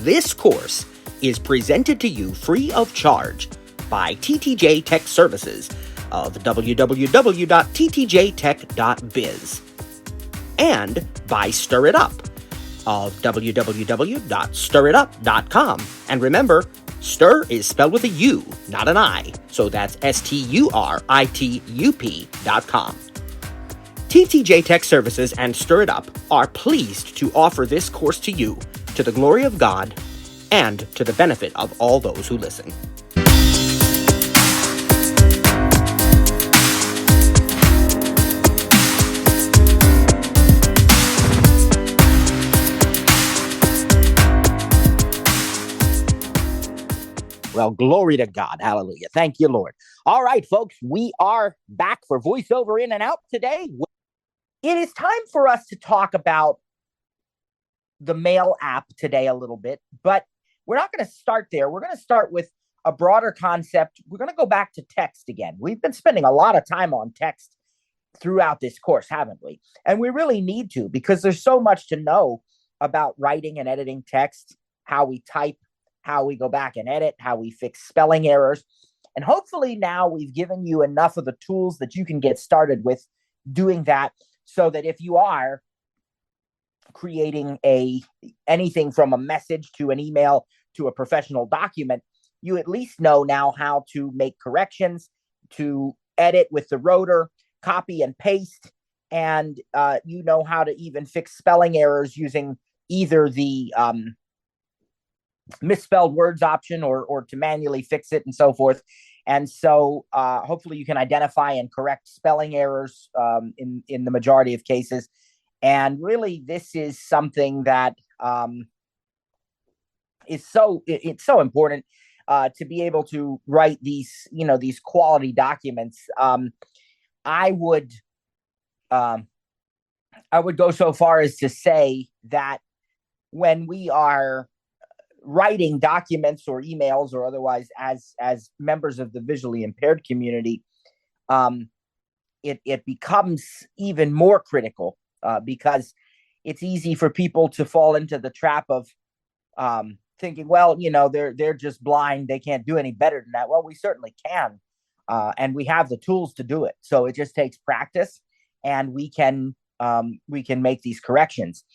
This course is presented to you free of charge by TTJ Tech Services of www.ttjtech.biz and by Stir It Up of www.stiritup.com. And remember, stir is spelled with a U, not an I, so that's STURITUP.com. TTJ Tech Services and Stir It Up are pleased to offer this course to you to the glory of God and to the benefit of all those who listen. Well, glory to God. Hallelujah. Thank you, Lord. All right, folks, we are back for Voiceover In and Out today. It is time for us to talk about the mail app today a little bit, but we're not going to start there. We're going to start with a broader concept. We're going to go back to text again. We've been spending a lot of time on text throughout this course, haven't we? And we really need to, because there's so much to know about writing and editing text, how we type, how we go back and edit, how we fix spelling errors. And hopefully now we've given you enough of the tools that you can get started with doing that, so that if you are creating anything from a message to an email to a professional document, you at least know now how to make corrections, to edit with the rotor, copy and paste, and you know how to even fix spelling errors using either the misspelled words option or to manually fix it and so forth. And so hopefully you can identify and correct spelling errors in the majority of cases. And really, this is something that is so important to be able to write these quality documents. I would go so far as to say that when we are writing documents or emails or otherwise as members of the visually impaired community, it becomes even more critical because it's easy for people to fall into the trap of thinking, well, they're just blind, they can't do any better than that. Well, we certainly can, and we have the tools to do it. So it just takes practice, and we can make these corrections.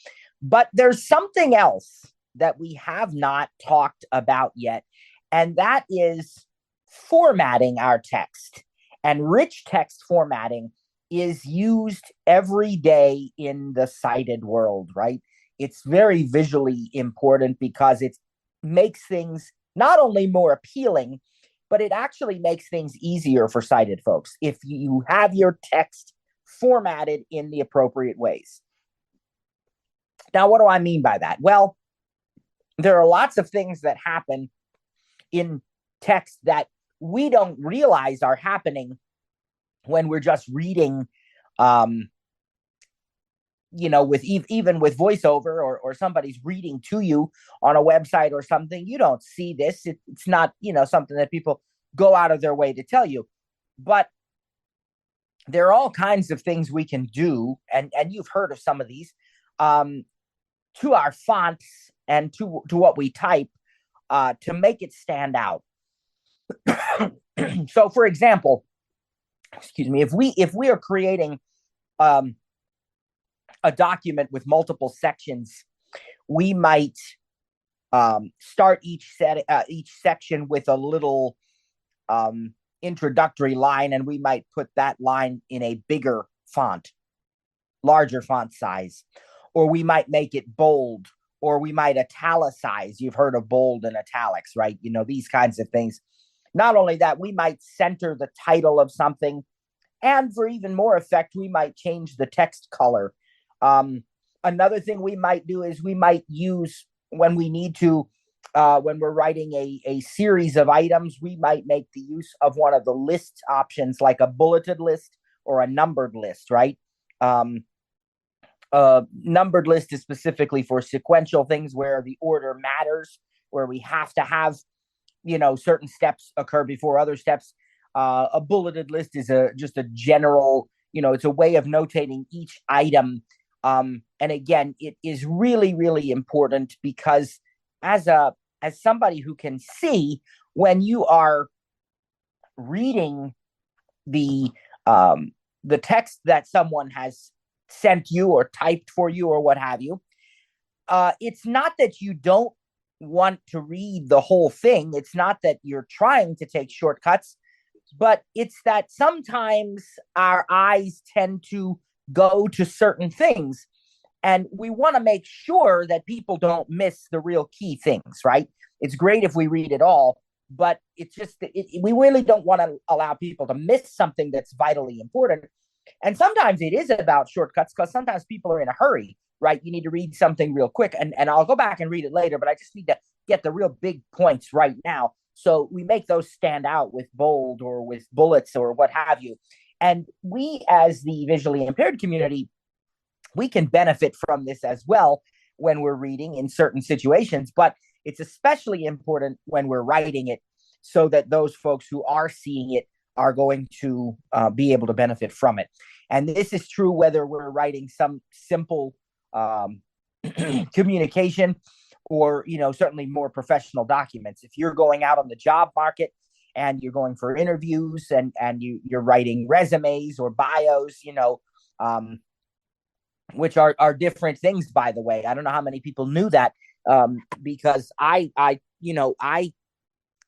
But there's something else that we have not talked about yet, and that is formatting our text. And rich text formatting is used every day in the sighted world, right? It's very visually important because it makes things not only more appealing, but it actually makes things easier for sighted folks if you have your text formatted in the appropriate ways. Now, what do I mean by that? Well, there are lots of things that happen in text that we don't realize are happening when we're just reading, even with voiceover or somebody's reading to you on a website or something. You don't see this. It's not, something that people go out of their way to tell you. But there are all kinds of things we can do, and you've heard of some of these, to our fonts and to what we type to make it stand out. So, for example, if we are creating a document with multiple sections, we might start each section with a little introductory line, and we might put that line in a bigger font, larger font size, or we might make it bold, or we might italicize. You've heard of bold and italics, right? These kinds of things. Not only that, we might center the title of something, and for even more effect, we might change the text color. Another thing we might do is we might use, when we need to, when we're writing a series of items, we might make the use of one of the list options, like a bulleted list or a numbered list, right? Numbered list is specifically for sequential things where the order matters, where we have to have certain steps occur before other steps. A bulleted list is just a general, it's a way of notating each item. And again, it is really, really important because as somebody who can see when you are reading the the text that someone has sent you or typed for you or what have you, it's not that you don't want to read the whole thing. It's not that you're trying to take shortcuts, but it's that sometimes our eyes tend to go to certain things. And we want to make sure that people don't miss the real key things, right? It's great if we read it all, but it's just, we really don't want to allow people to miss something that's vitally important. And sometimes it is about shortcuts because sometimes people are in a hurry, right? You need to read something real quick. And I'll go back and read it later, but I just need to get the real big points right now. So we make those stand out with bold or with bullets or what have you. And we, as the visually impaired community, we can benefit from this as well when we're reading in certain situations, but it's especially important when we're writing it so that those folks who are seeing it are going to be able to benefit from it. And this is true whether we're writing some simple communication or, you know, certainly more professional documents. If you're going out on the job market and you're going for interviews and you're writing resumes or bios, you know, which are different things, by the way. I don't know how many people knew that, because I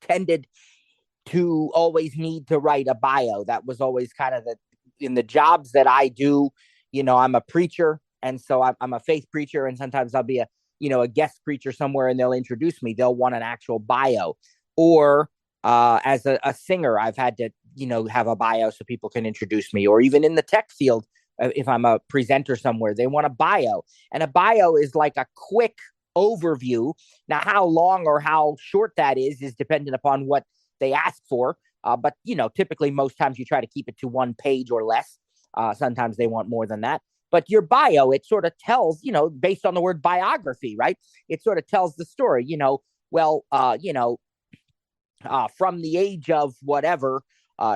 tended to always need to write a bio. That was always kind of in the jobs that I do. You know, I'm a preacher, and so I'm a faith preacher, and sometimes I'll be a guest preacher somewhere, and they'll introduce me. They'll want an actual bio, or as a singer, I've had to have a bio so people can introduce me, or even in the tech field. If I'm a presenter somewhere, they want a bio. And a bio is like a quick overview. Now, how long or how short that is dependent upon what they ask for. But, typically most times you try to keep it to 1 page or less. Sometimes they want more than that. But your bio, it sort of tells, based on the word biography, right? It sort of tells the story, from the age of whatever,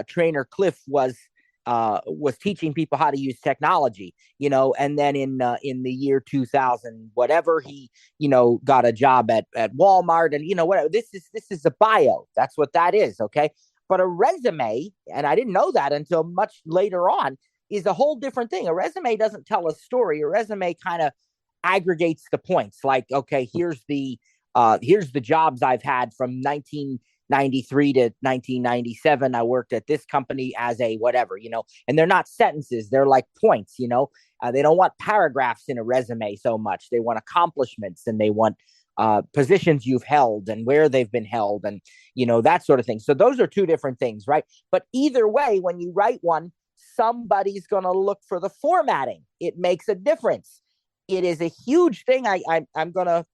Trainer Cliff was teaching people how to use technology, and then in the year 2000, whatever, he, got a job at Walmart, and whatever. This is a bio. That's what that is. Okay. But a resume, and I didn't know that until much later on, is a whole different thing. A resume doesn't tell a story. A resume kind of aggregates the points. Like, okay, here's the jobs I've had from 1993 to 1997. I worked at this company as a whatever, and they're not sentences. They're like points, they don't want paragraphs in a resume so much. They want accomplishments, and they want positions you've held and where they've been held, and, that sort of thing. So those are two different things, right? But either way, when you write one, somebody's going to look for the formatting. It makes a difference. It is a huge thing. I'm going to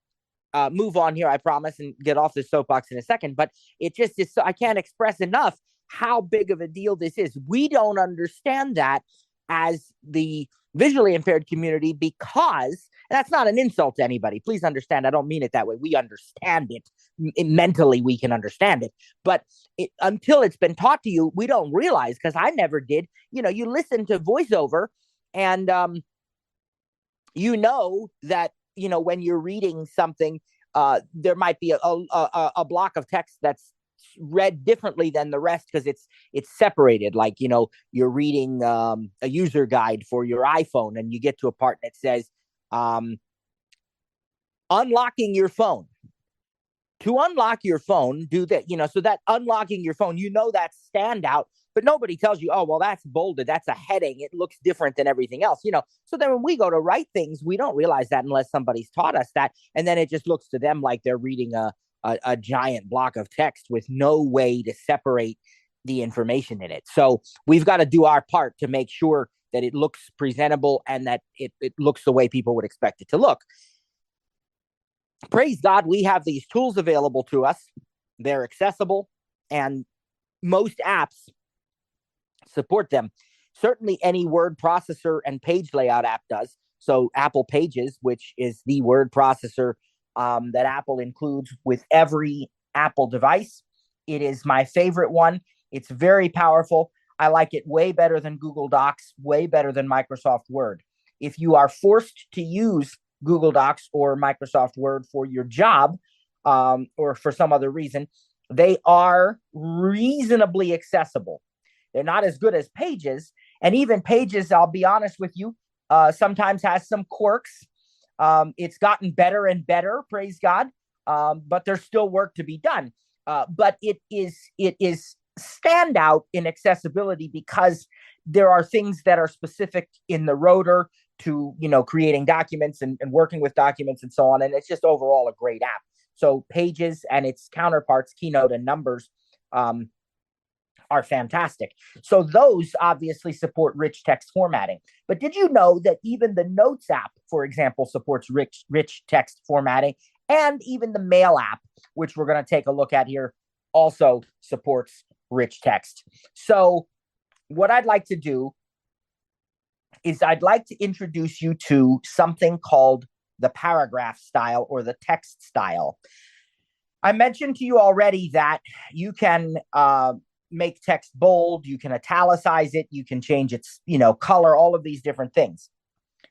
move on here, I promise, and get off this soapbox in a second. But it just is so, I can't express enough how big of a deal this is. We don't understand that as the visually impaired community, because that's not an insult to anybody. Please understand, I don't mean it that way. We understand it. Mentally, we can understand it. But until it's been taught to you, we don't realize, because I never did. You listen to voiceover, and that, when you're reading something, there might be a block of text that's read differently than the rest because it's separated. Like, you're reading a user guide for your iPhone, and you get to a part that says unlocking your phone. To unlock your phone, do that, so that unlocking your phone, that's standout, but nobody tells you, oh, well, that's bolded. That's a heading. It looks different than everything else, So then when we go to write things, we don't realize that unless somebody's taught us that. And then it just looks to them like they're reading a giant block of text with no way to separate the information in it. So we've got to do our part to make sure that it looks presentable and that it looks the way people would expect it to look. Praise God, we have these tools available to us. They're accessible, and most apps support them. Certainly any word processor and page layout app does. So Apple Pages, which is the word processor that Apple includes with every Apple device. It is my favorite one. It's very powerful. I like it way better than Google Docs, way better than Microsoft Word. If you are forced to use Google Docs or Microsoft Word for your job, or for some other reason, they are reasonably accessible. They're not as good as Pages, and even Pages, I'll be honest with you, sometimes has some quirks. It's gotten better and better, praise God, but there's still work to be done. But it is standout in accessibility because there are things that are specific in the rotor to, creating documents and working with documents and so on. And it's just overall a great app. So Pages and its counterparts, Keynote and Numbers, are fantastic. So those obviously support rich text formatting. But did you know that even the Notes app, for example, supports rich text formatting, and even the Mail app, which we're going to take a look at here, also supports rich text. So what I'd like to do is I'd like to introduce you to something called the paragraph style or the text style. I mentioned to you already that you can make text bold, you can italicize it, you can change its, color, all of these different things.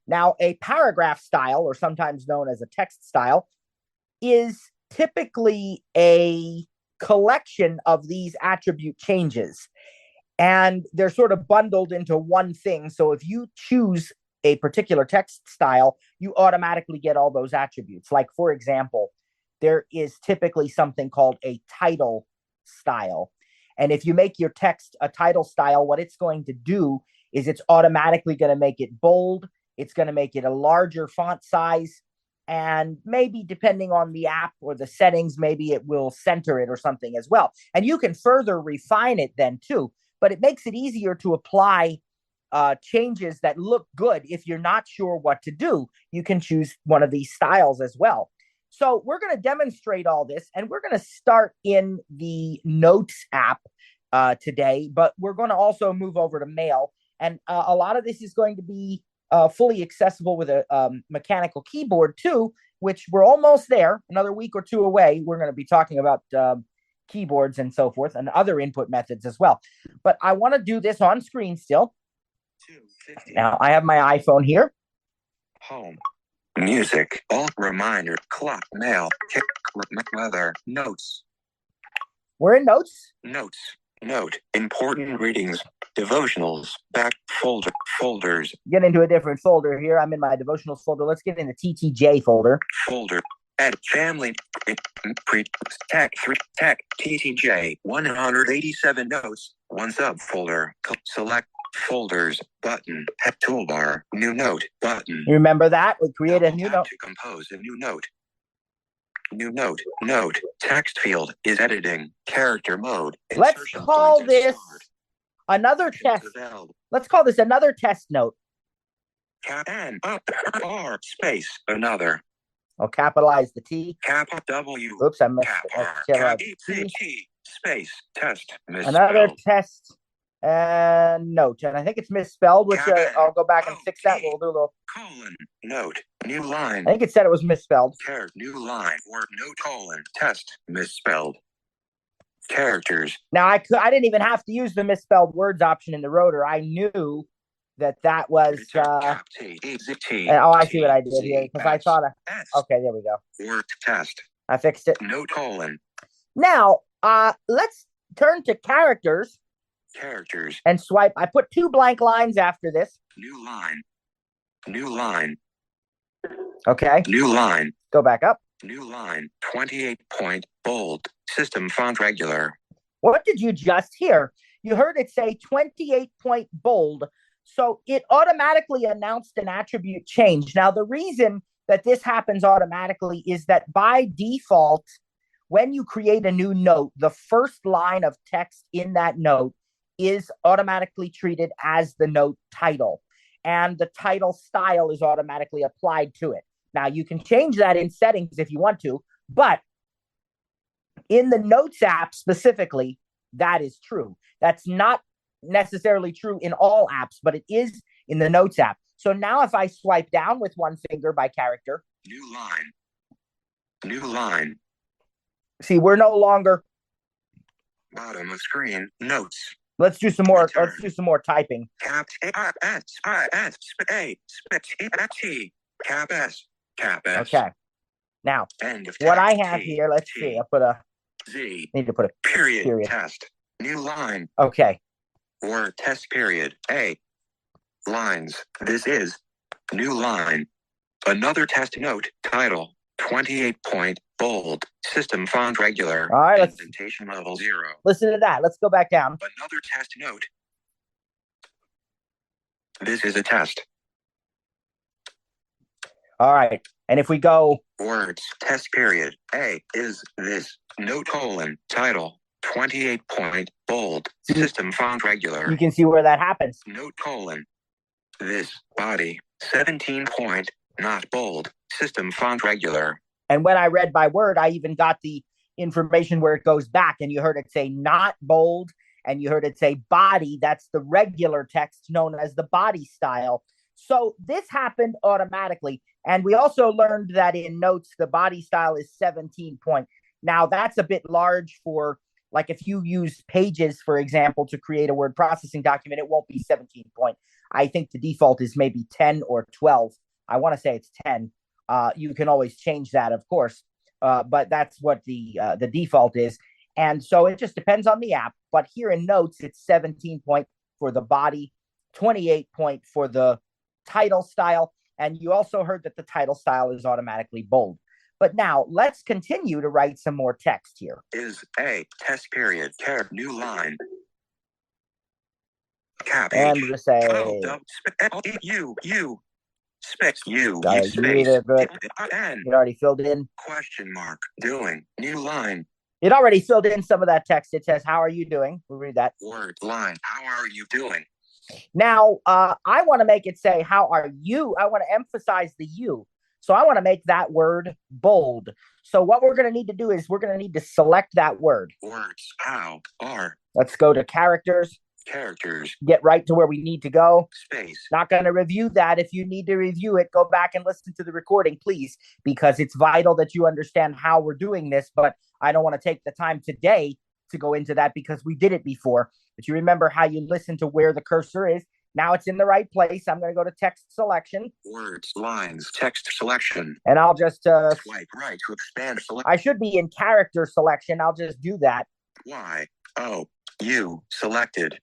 Now, a paragraph style, or sometimes known as a text style, is typically a collection of these attribute changes. And they're sort of bundled into one thing. So if you choose a particular text style, you automatically get all those attributes. Like, for example, there is typically something called a title style. And if you make your text a title style, what it's going to do is it's automatically going to make it bold. It's going to make it a larger font size. And maybe depending on the app or the settings, maybe it will center it or something as well. And you can further refine it then too. But it makes it easier to apply changes that look good. If you're not sure what to do, you can choose one of these styles as well. So we're going to demonstrate all this, and we're going to start in the Notes app today, but we're going to also move over to Mail. And a lot of this is going to be fully accessible with a mechanical keyboard too, which we're almost there, another week or two away. We're going to be talking about keyboards and so forth and other input methods as well. But I want to do this on screen still. Now I have my iPhone here. Home. Music. Alt. Reminder. Clock. Mail. Weather. Notes. We're in Notes. Notes. Note. Important readings. Devotionals. Back. Folder. Folders. Get into a different folder here. I'm in my devotionals folder. Let's get in the TTJ folder. Folder. Add family. Tech 3. Tech. TTJ. 187 notes. One subfolder. Select folders button. Toolbar. New note button. You remember that? We create a new note. To compose a new note. New note. Note. Text field is editing. Character mode. Let's call this another test. Let's call this another test note. Cap N R space another. I'll capitalize the T. Cap W. Oops, I missed Cap T space test. Misspelled. Another test and note. And I think it's misspelled, which I'll go back and fix that. We'll do a little colon note. New line. I think it said it was misspelled. New line. Word note colon test misspelled. Characters. Now I didn't even have to use the misspelled words option in the rotor. I knew that was I see what I did here because I thought okay, there we go. Word test. I fixed it. Note colon. Now let's turn to characters and swipe. I put 2 blank lines after this. New line. Okay. New line. Go back up. New line. 28 point bold. System font regular. What did you just hear? You heard it say 28 point bold. So it automatically announced an attribute change. Now, the reason that this happens automatically is that by default, when you create a new note, the first line of text in that note is automatically treated as the note title. And the title style is automatically applied to it. Now, you can change that in settings if you want to, but in the Notes app specifically, that is true. That's not necessarily true in all apps, but it is in the Notes app. So now if I swipe down with one finger by character. New line. See, we're no longer. Bottom of screen, Notes. Let's do some more. Return. Let's do some more typing. Cap S. Okay. Now, End of what I text. have T, here, let's T, see. I put a Z. need to put a Period. period. Test. New line. Okay. Word test period. A. Lines. This is. New line. Another test note. Title. 28 point. Bold. System font regular. All right. Indentation level 0. Listen to that. Let's go back down. Another test note. This is a test. All right. And if we go words, test period. A is this. No colon. Title. 28 point. Bold. System font regular. You can see where that happens. No colon. This. Body. 17 point. Not bold. System font regular. And when I read by word, I even got the information where it goes back, and you heard it say not bold, and you heard it say body. That's the regular text known as the body style. So this happened automatically. And we also learned that in notes, the body style is 17 point. Now, that's a bit large for, like, if you use Pages, for example, to create a word processing document, it won't be 17 point. I think the default is maybe 10 or 12. I want to say it's 10. You can always change that, of course, but that's what the default is. And so it just depends on the app. But here in Notes, it's 17 point for the body, 28 point for the title style. And you also heard that the title style is automatically bold. But now let's continue to write some more text here. Is a test period. Care new line. Cap And we're going to say you specs you space. Good. It already filled in. Question mark. Doing new line. It already filled in some of that text. It says, "How are you doing?" We'll read that. Word line. How are you doing? Now, I want to make it say, "How are you?" I want to emphasize the you. So I want to make that word bold. So what we're going to need to do is we're going to need to select that word. Words. How are. Let's go to characters. Characters. Get right to where we need to go. Space. Not going to review that. If you need to review it, go back and listen to the recording, please, because it's vital that you understand how we're doing this. But I don't want to take the time today to go into that because we did it before. But you remember how you listen to where the cursor is. Now it's in the right place. I'm going to go to text selection. Words, lines, text selection. And I'll just swipe right to expand select. I should be in character selection. I'll just do that. Y, O, U, selected.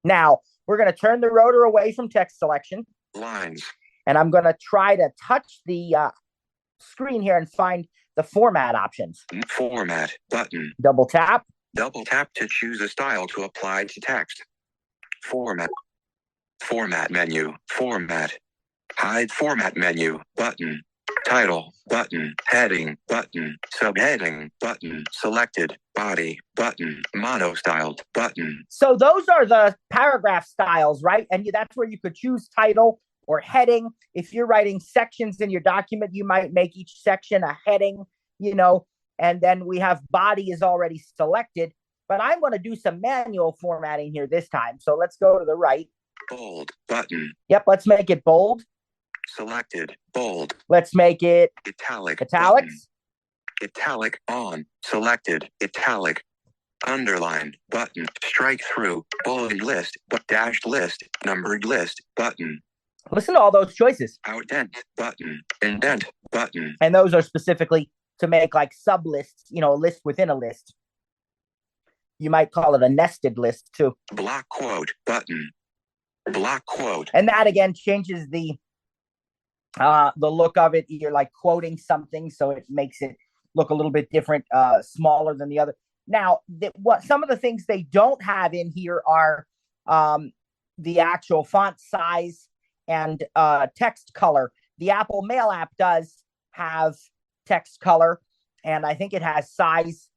Now we're going to turn the rotor away from text selection. Lines. And I'm going to try to touch the screen here and find the format options. Format button. Double tap. Double tap to choose a style to apply to text. Format. Format menu. Format. Hide format menu. Button. Title. Button. Heading. Button. Subheading. Button. Selected. Body. Button. Mono-styled. Button. So those are the paragraph styles, right? And that's where you could choose title or heading. If you're writing sections in your document, you might make each section a heading, and then we have body is already selected, but I'm going to do some manual formatting here this time. So let's go to the right. Bold button. Yep. Let's make it bold. Selected. Bold. Let's make it italic. Italics. Button. Italic on. Selected. Italic. Underline. Button. Strike through. Bold list. But dashed list. Numbered list. Button. Listen to all those choices. Outdent. Button. Indent. Button. And those are specifically to make like sub lists, a list within a list. You might call it a nested list too. Block quote. Button. Block quote. And that again changes the look of it. You're like quoting something, so it makes it look a little bit different, smaller than the other. Now, what some of the things they don't have in here are the actual font size and text color. The Apple Mail app does have text color, and I think it has size.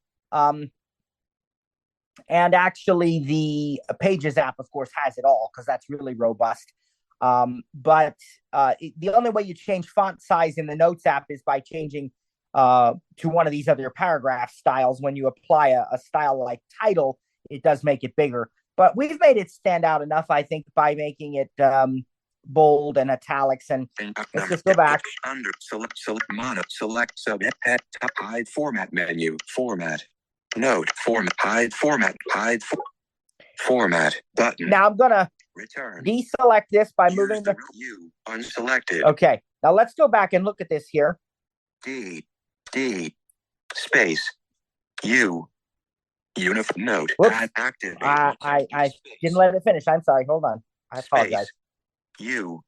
And actually, the Pages app, of course, has it all because that's really robust. But the only way you change font size in the Notes app is by changing to one of these other paragraph styles. When you apply a style like title, it does make it bigger. But we've made it stand out enough, I think, by making it bold and italics. And let's just go back. Under select mono select subhead hide format menu format. Note format hide format format button. Now I'm gonna return deselect this by moving the U unselected. Okay, now let's go back and look at this here. D D space U uniform note. Whoops. Add activate. I didn't let it finish. I'm sorry. Hold on. I apologize. U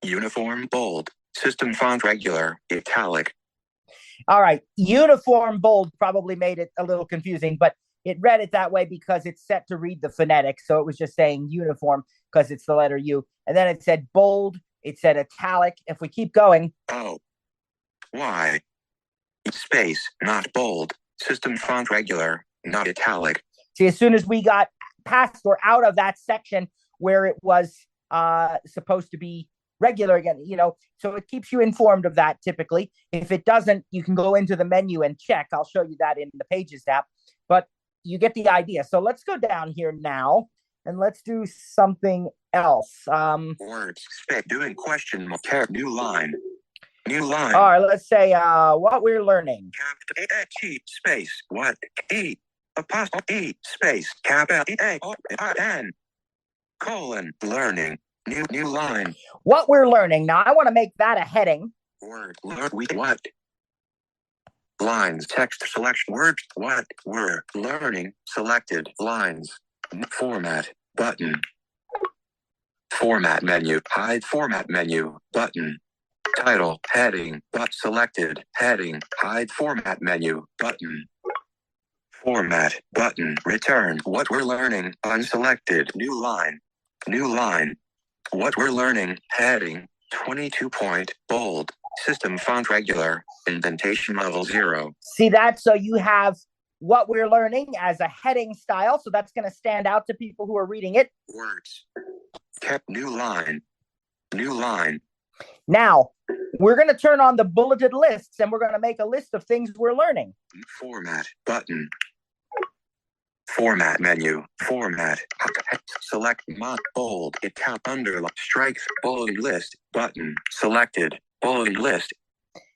uniform bold. System font regular italic. All right. Uniform bold probably made it a little confusing, but it read it that way because it's set to read the phonetic. So it was just saying uniform because it's the letter U. And then it said bold. It said italic. If we keep going. O Y space, not bold. System font regular, not italic. See, as soon as we got past or out of that section where it was supposed to be regular again, so it keeps you informed of that typically. If it doesn't, you can go into the menu and check. I'll show you that in the Pages app, but you get the idea. So let's go down here now and let's do something else. Words, doing question mark, new line. New line. All right, let's say what we're learning. Capital E space what E apostrophe E space capital E-A-N colon learning new line. What we're learning. Now I want to make that a heading. Word learn what lines text selection word what we're learning selected lines format button format menu hide format menu button. Title, heading, but selected, heading, hide format menu, button. Format, button, return, what we're learning, unselected, new line, what we're learning, heading, 22 point, bold, system font regular, indentation level 0. See that? So you have what we're learning as a heading style. So that's going to stand out to people who are reading it. Words, kept new line. Now, we're going to turn on the bulleted lists and we're going to make a list of things we're learning. Format, button. Format menu, format. Select bold, italic, underline, strike, bold list, button. Selected, bold list.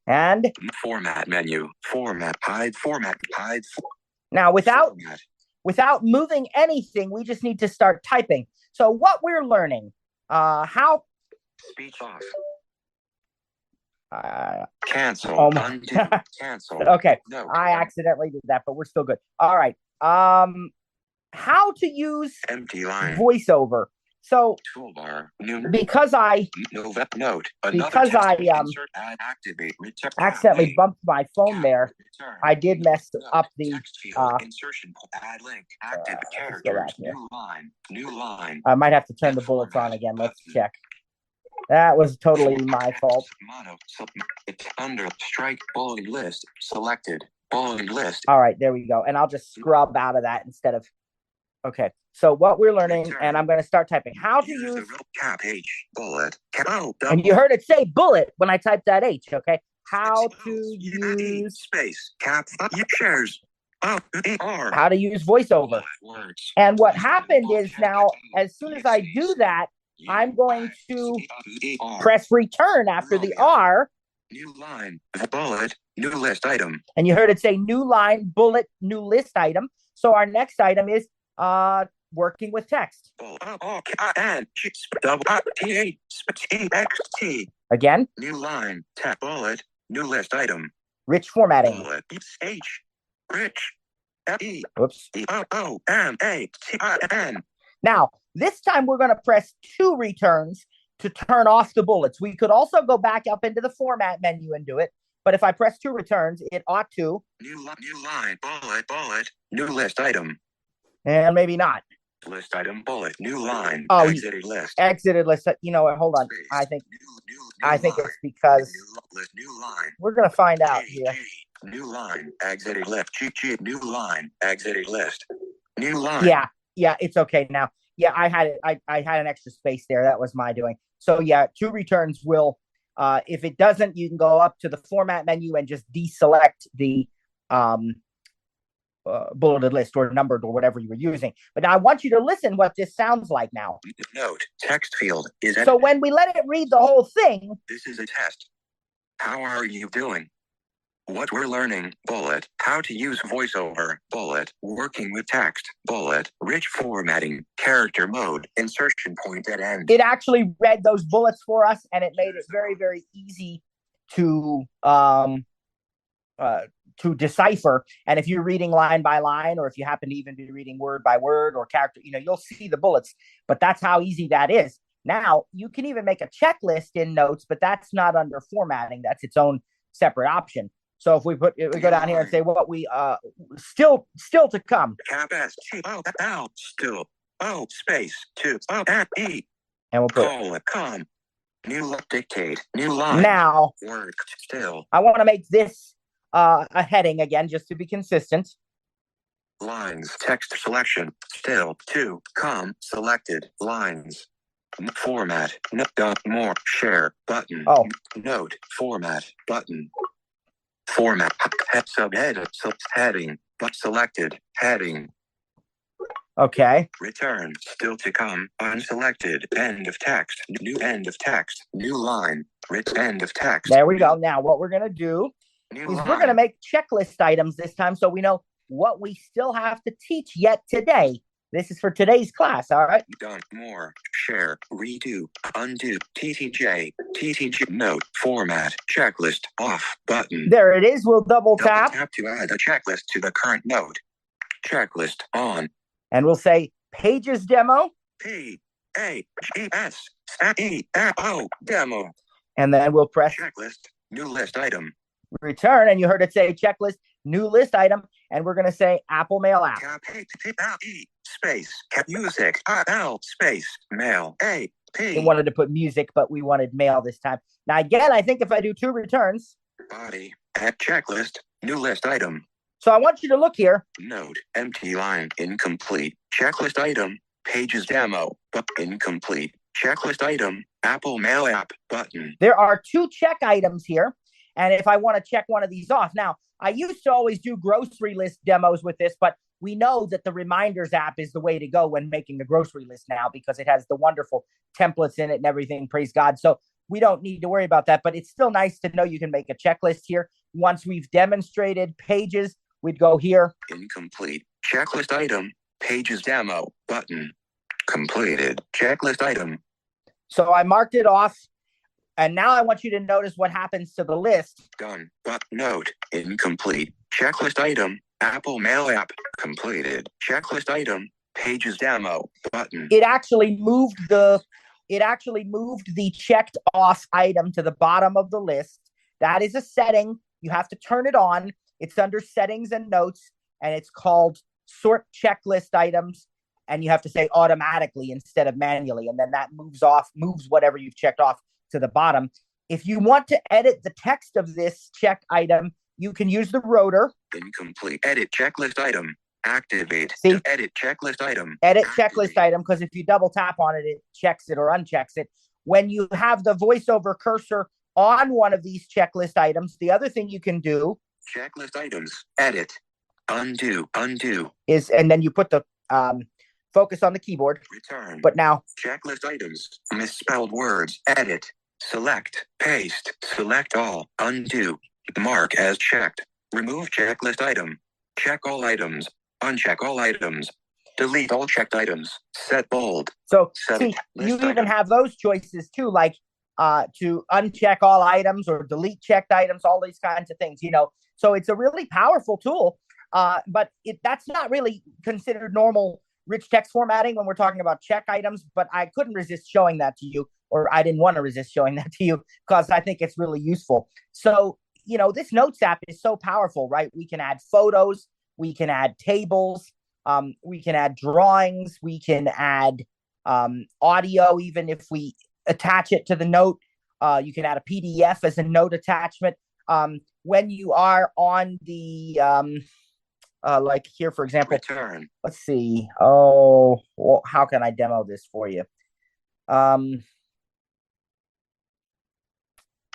And? Format menu, format, hide. Now, without moving anything, we just need to start typing. So what we're learning, how? Speech off. Cancel. Cancel. Okay, no, I accidentally did that, but we're still good. All right. How to use empty line voiceover. So toolbar because I accidentally bumped my phone there, I did mess up the insertion add link active characters new line. I might have to turn the bullets on again. Let's check. That was totally my fault. Under strike bullet list selected bullet list. All right, there we go. And I'll just scrub out of that instead of. Okay, so what we're learning, and I'm going to start typing. How to use cap H bullet. And you heard it say bullet when I typed that H. Okay, how to use space cap shares. How to use voiceover. And what happened is now, as soon as I do that, I'm going to press return after the R. New line, bullet, new list item. And you heard it say new line, bullet, new list item. So our next item is working with text. Again. New line, tap bullet, new list item. Rich formatting. Bullet, H, rich, E. Oops. E-O-O-M-A-T-I-N. Now, this time we're going to press 2 returns to turn off the bullets. We could also go back up into the format menu and do it. But if I press 2 returns, it ought to. New line, bullet, new list item. And maybe not. List item, bullet, new line, exited list. You know what? Hold on. I think it's because new line. We're going to find out here. New line, exited list. New line, exited list. New line. Yeah, it's okay now. Yeah, I had it. I had an extra space there. That was my doing. So yeah, 2 returns will. If it doesn't, you can go up to the format menu and just deselect the bulleted list or numbered or whatever you were using. But now I want you to listen what this sounds like now. Note, text field is. So when we let it read the whole thing. This is a test. How are you doing? What we're learning, bullet, how to use voiceover, bullet, working with text, bullet, rich formatting, character mode, insertion point at end. It actually read those bullets for us, and it made it very, very easy to to decipher. And if you're reading line by line, or if you happen to even be reading word by word or character, you'll see the bullets. But that's how easy that is. Now you can even make a checklist in Notes, but that's not under formatting. That's its own separate option. So if we go down here and say what we still to come. Cap S T O L still space 2 E. And we'll put com. New dictate. New line. Now word still. I want to make this a heading again, just to be consistent. Lines text selection still 2 selected lines. Format more share button. Note format button. Format subhead heading but selected heading. Okay. Return still to come unselected end of text new end of text new line end of text. There we go. Now what we're gonna do is we're gonna make checklist items this time, so we know what we still have to teach yet today. This is for today's class. All right. Done. More. Share. Redo. Undo. TTJ. Note. Format. Checklist. Off. Button. There it is. We'll double tap. Double tap to add a checklist to the current note. Checklist on. And we'll say Pages Demo. PAGESEO demo. And then we'll press checklist. New list item. Return. And you heard it say checklist. New list item. And we're going to say Apple Mail app. Space music L space mail A P. We wanted to put music, but we wanted mail this time. Now again, I think if I do 2 returns, body at checklist new list item. So I want you to look here. Note empty line incomplete checklist item Pages Demo but incomplete checklist item Apple Mail app button. There are 2 check items here, and if I want to check one of these off, now I used to always do grocery list demos with this, but we know that the Reminders app is the way to go when making a grocery list now, because it has the wonderful templates in it and everything. Praise God. So we don't need to worry about that, but it's still nice to know you can make a checklist here. Once we've demonstrated Pages, we'd go here. Incomplete checklist item, Pages Demo button. Completed checklist item. So I marked it off. And now I want you to notice what happens to the list. Done. But note, incomplete. Checklist item, Apple Mail app. Completed. Checklist item, Pages Demo button. It actually moved the checked off item to the bottom of the list. That is a setting. You have to turn it on. It's under settings and notes, and it's called sort checklist items. And you have to say automatically instead of manually. And then that moves whatever you've checked off to the bottom. If you want to edit the text of this check item, you can use the rotor. Incomplete. Edit checklist item. Activate. See? Edit checklist item. Edit checklist item, because if you double tap on it, it checks it or unchecks it. When you have the voiceover cursor on one of these checklist items, the other thing you can do. Checklist items. Edit. Undo. Is, and then you put the focus on the keyboard. Return. But now. Checklist items. Misspelled words. Edit. Select. Paste. Select all. Undo. Mark as checked. Remove checklist item. Check all items. Uncheck all items. Delete all checked items. Set bold. So Set see, you item. even have those choices too, like to uncheck all items or delete checked items, all these kinds of things, So it's a really powerful tool, but that's not really considered normal rich text formatting when we're talking about check items, but I couldn't resist showing that to you, or I didn't want to resist showing that to you because I think it's really useful. So, this Notes app is so powerful, right? We can add photos, we can add tables, we can add drawings, we can add audio, even if we attach it to the note. You can add a PDF as a note attachment. When you are on the like here, for example, Return. Let's see. Oh, well, how can I demo this for you?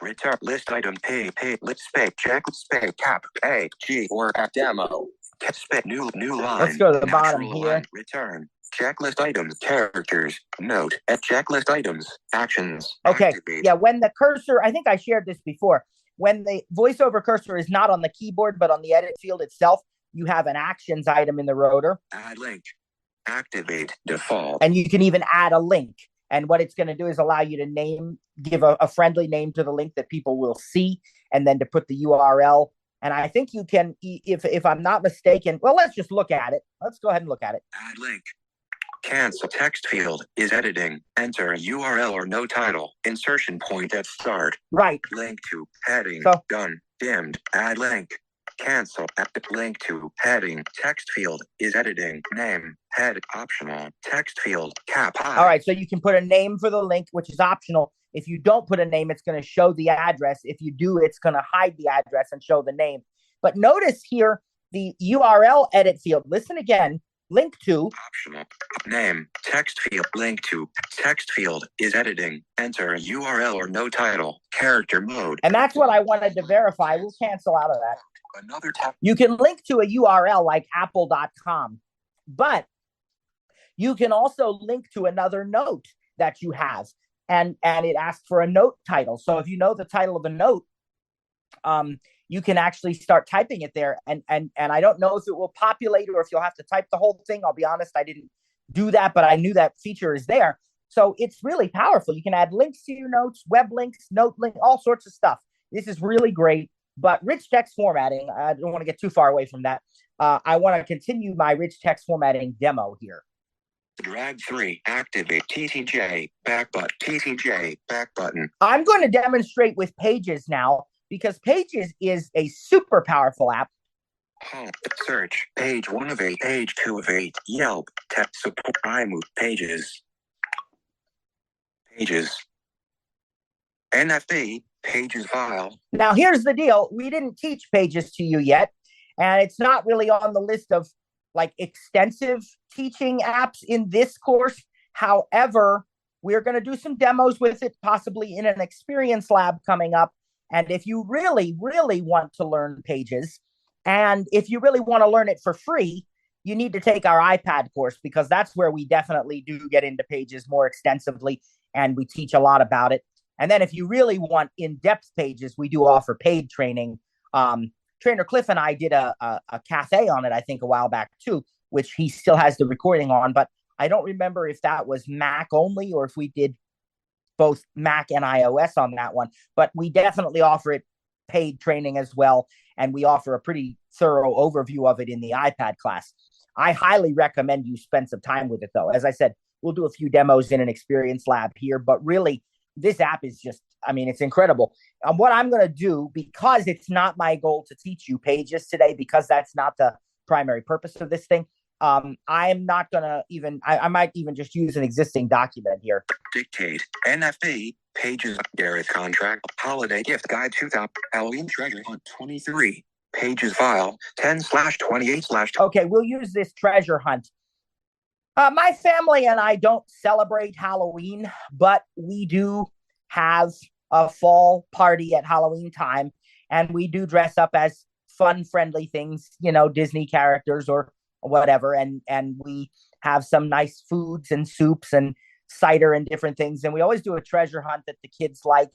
Return list item pay list space check space cap pay G or at demo space new line. Let's go to the bottom here. Line. Return checklist items characters note at checklist items actions. Okay. Activate. Yeah. When the cursor, I think I shared this before. When the voiceover cursor is not on the keyboard but on the edit field itself, you have an actions item in the rotor. Add link. Activate default. And you can even add a link. And what it's going to do is allow you to give a friendly name to the link that people will see, and then to put the URL And I think you can, if I'm not mistaken, well, let's just look at it. Let's go ahead and look at it. Add link. Cancel text field is editing. Enter URL or no title. Insertion point at start. Right. Link to heading. So, done. Dimmed. Add link. Cancel. Link to heading. Text field is editing. Name. Head optional. Text field. Cap. All right. So you can put a name for the link, which is optional. If you don't put a name, it's going to show the address. If you do, it's going to hide the address and show the name. But notice here the URL edit field. Listen again. Link to optional name. Text field. Link to text field is editing. Enter URL or no title. Character mode. And that's what I wanted to verify. We'll cancel out of that. Another tab. You can link to a URL like apple.com, but you can also link to another note that you have. And it asks for a note title. So if you know the title of a note, you can actually start typing it there. And I don't know if it will populate or if you'll have to type the whole thing. I'll be honest, I didn't do that, but I knew that feature is there. So it's really powerful. You can add links to your notes, web links, note link, all sorts of stuff. This is really great. But rich text formatting, I don't want to get too far away from that. I want to continue my rich text formatting demo here. Drag 3, activate TTJ, back button, TTJ, back button. I'm going to demonstrate with Pages now because Pages is a super powerful app. Home, search, page 1 of 8, page 2 of 8, Yelp, text support, iMove, Pages. Pages. NFB, Pages file. Now, here's the deal. We didn't teach Pages to you yet, and it's not really on the list of like extensive teaching apps in this course. However, we're going to do some demos with it, possibly in an experience lab coming up. And if you really, really want to learn Pages, and if you really want to learn it for free, you need to take our iPad course because that's where we definitely do get into Pages more extensively, and we teach a lot about it. And then if you really want in-depth Pages, we do offer paid training. Trainer Cliff and I did a cafe on it, I think, a while back too, which he still has the recording on. But I don't remember if that was Mac only or if we did both Mac and iOS on that one. But we definitely offer it paid training as well. And we offer a pretty thorough overview of it in the iPad class. I highly recommend you spend some time with it, though. As I said, we'll do a few demos in an experience lab here. But really, this app is just, I mean, it's incredible. What I'm going to do, because it's not my goal to teach you Pages today, because that's not the primary purpose of this thing, I'm not going to even, I might even just use an existing document here. Dictate, NFB, Pages, Gareth contract, holiday gift guide 2000, Halloween treasure hunt 23, Pages file, 10/28/. Okay, we'll use this treasure hunt. My family and I don't celebrate Halloween, but we do have a fall party at Halloween time, and we do dress up as fun, friendly things, you know, Disney characters or whatever, and we have some nice foods and soups and cider and different things, and we always do a treasure hunt that the kids like,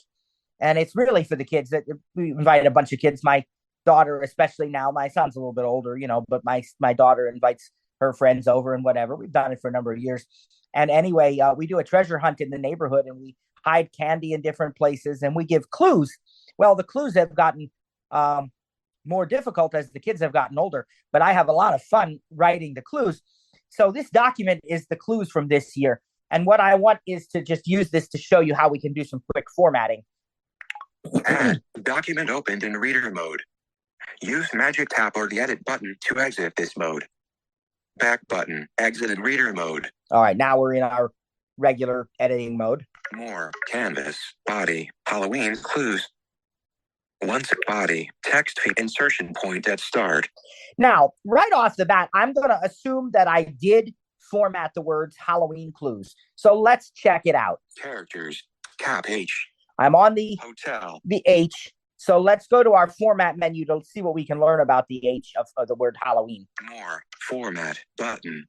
and it's really for the kids. That we invited a bunch of kids. My daughter, especially now, my son's a little bit older, you know, but my daughter invites her friends over and whatever. We've done it for a number of years. And anyway, we do a treasure hunt in the neighborhood, and we hide candy in different places, and we give clues. Well, the clues have gotten more difficult as the kids have gotten older, but I have a lot of fun writing the clues. So this document is the clues from this year. And what I want is to just use this to show you how we can do some quick formatting. Document opened in reader mode. Use Magic Tap or the Edit button to exit this mode. Back button, exited reader mode. All right, now we're in our regular editing mode. More, canvas, body, Halloween clues. Once body, text feed, insertion point at start. Now, right off the bat, I'm going to assume that I did format the words Halloween clues. So let's check it out. Characters, cap H. I'm on the hotel, the H. So let's go to our format menu to see what we can learn about the H of the word Halloween. More, format, button,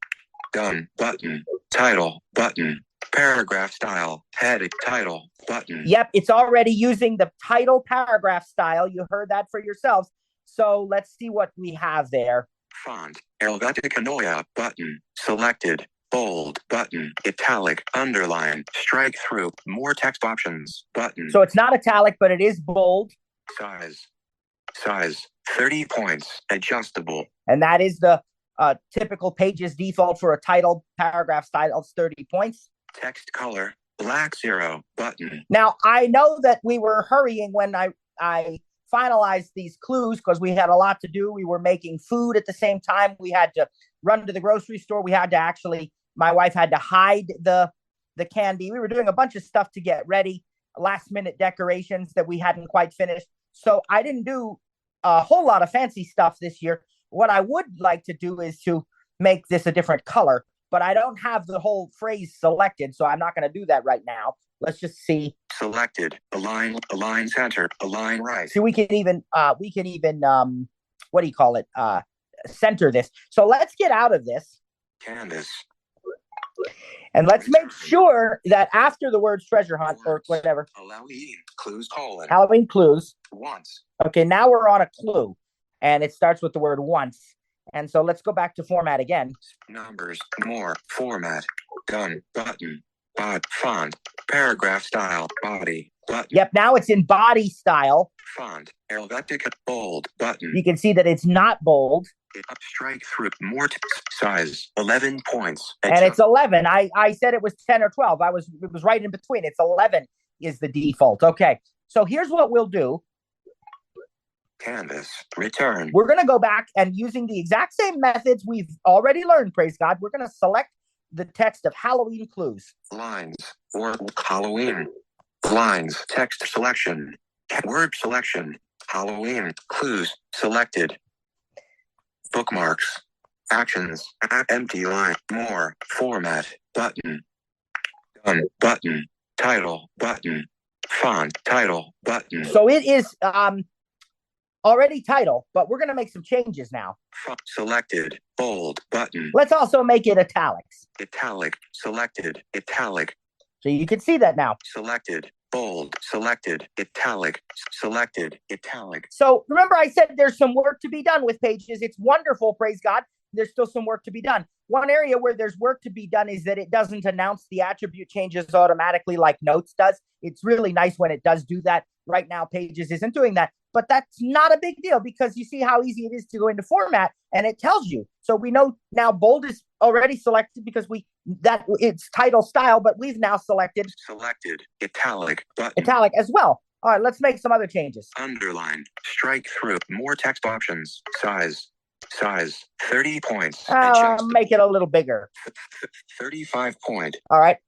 done, button, title, button, paragraph style, heading, title, button. Yep, it's already using the title paragraph style. You heard that for yourselves. So let's see what we have there. Font, Helvetica Neue, button, selected, bold, button, italic, underline, strike through, more text options, button. So it's not italic, but it is bold. Size, Size 30 points. Adjustable. And that is the typical Pages default for a title. Paragraph style is 30 points. Text color black 0 button. Now, I know that we were hurrying when I finalized these clues because we had a lot to do. We were making food at the same time. We had to run to the grocery store. We had to actually, my wife had to hide the candy. We were doing a bunch of stuff to get ready, last minute decorations that we hadn't quite finished. So I didn't do a whole lot of fancy stuff this year. What I would like to do is to make this a different color, but I don't have the whole phrase selected, so I'm not going to do that right now. Let's just see. Selected. Align center. Align right. See, we can even what do you call it? Center this. So let's get out of this. Canvas. And let's make sure that after the words treasure hunt or whatever. Halloween clues colon. Halloween clues. Once. Okay, now we're on a clue. And it starts with the word once. And so let's go back to format again. Numbers. More. Format. Done. Button. Font. Paragraph style. Body. Button. Yep, now it's in body style. Font. Helvetica. Bold. Button. You can see that it's not bold. Strike through. More size. 11 points. And it's 11. I said it was 10 or 12. It was right in between. It's 11 is the default. Okay. So here's what we'll do. Canvas. Return. We're going to go back and using the exact same methods we've already learned, praise God, we're going to select the text of Halloween clues. Lines. Or Halloween. Lines. Text selection. Word selection. Halloween. Clues. Selected. Bookmarks. Actions. Empty line. More. Format. Button. Done. Button. Title. Button. Font. Title. Button. So it is already title, but we're going to make some changes now. Selected. Bold. Button. Let's also make it italics. Italic. Selected. Italic. So you can see that now. Selected. Bold. Selected. Italic. Selected. Italic. So remember I said there's some work to be done with Pages. It's wonderful, praise God. There's still some work to be done. One area where there's work to be done is that it doesn't announce the attribute changes automatically like Notes does. It's really nice when it does do that. Right now, Pages isn't doing that. But that's not a big deal because you see how easy it is to go into format and it tells you. So we know now bold is already selected because it's title style, but we've now selected italic button. Italic as well. All right, let's make some other changes. Underline, strike through, more text options, size 30 points. Make it a little bigger. 35 point. All right.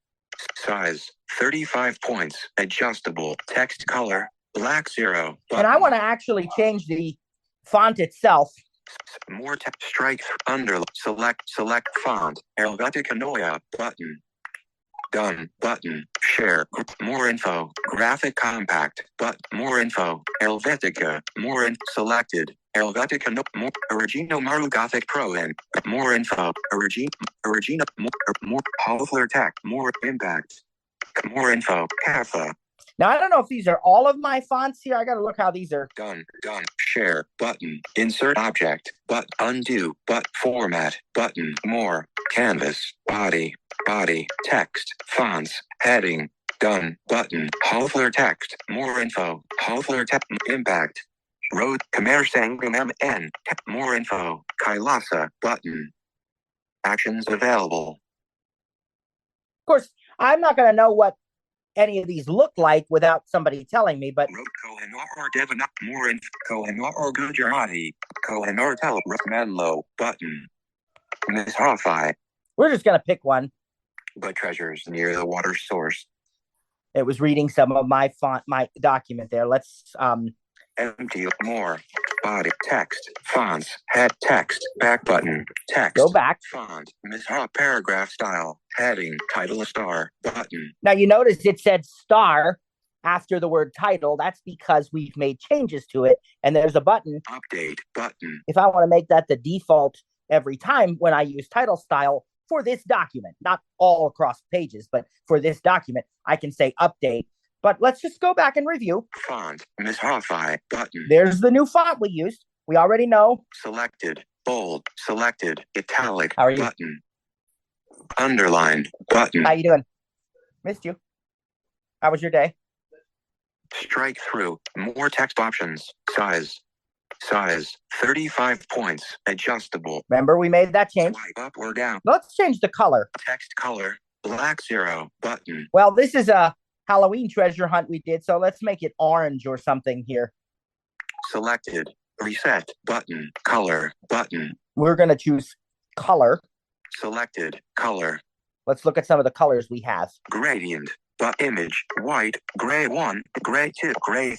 Size 35 points. Adjustable. Text color black 0. Button. And I want to actually change the font itself. More text. Strike under. Select font. Helvetica Noia button. Done button. Share. More info. Graphic compact. But more info. Helvetica. Selected. Helvetica no more. Origino Maru Gothic Pro and more info. Origino more. Hoffler Tech. More impact. More info. Kappa. Now, I don't know if these are all of my fonts here. I got to look how these are. Done. Share. Button. Insert object. But undo. But format. Button. More. Canvas. Body. Text. Fonts. Heading. Done. Button. Hoffler text. More info. Hoffler text. Impact. Road. Commersangum MN. More info. Kailasa. Button. Actions available. Of course, I'm not going to know what any of these look like without somebody telling me, but or Devon, more info. Kohenor or Gujarati. Kohenor Tele Menlo. Button. Miss Hoffi. We're just going to pick one. But treasures near the water source. It was reading some of my document there. Let's empty more. Body text. Fonts. Head text. Back button. Text. Go back. Font. Paragraph style. Heading. Title star. Button. Now you notice it said star after the word title. That's because we've made changes to it. And there's a button. Update. Button. If I want to make that the default every time when I use title style for this document, not all across Pages, but for this document, I can say update. But let's just go back and review. Font. Miss Hoffi. Button. There's the new font we used. We already know. Selected. Bold. Selected. Italic. How are you? Button. Underlined. Button. How you doing? Missed you. How was your day? Strike through. More text options. Size Size 35 points. Adjustable. Remember, we made that change. Swipe up or down. Let's change the color. Text color. Black 0. Button. Well, this is a Halloween treasure hunt we did, so let's make it orange or something here. Selected. Reset. Button. Color. Button. We're going to choose color. Selected. Color. Let's look at some of the colors we have. Gradient. But image. White. Gray 1. Gray 2. Gray.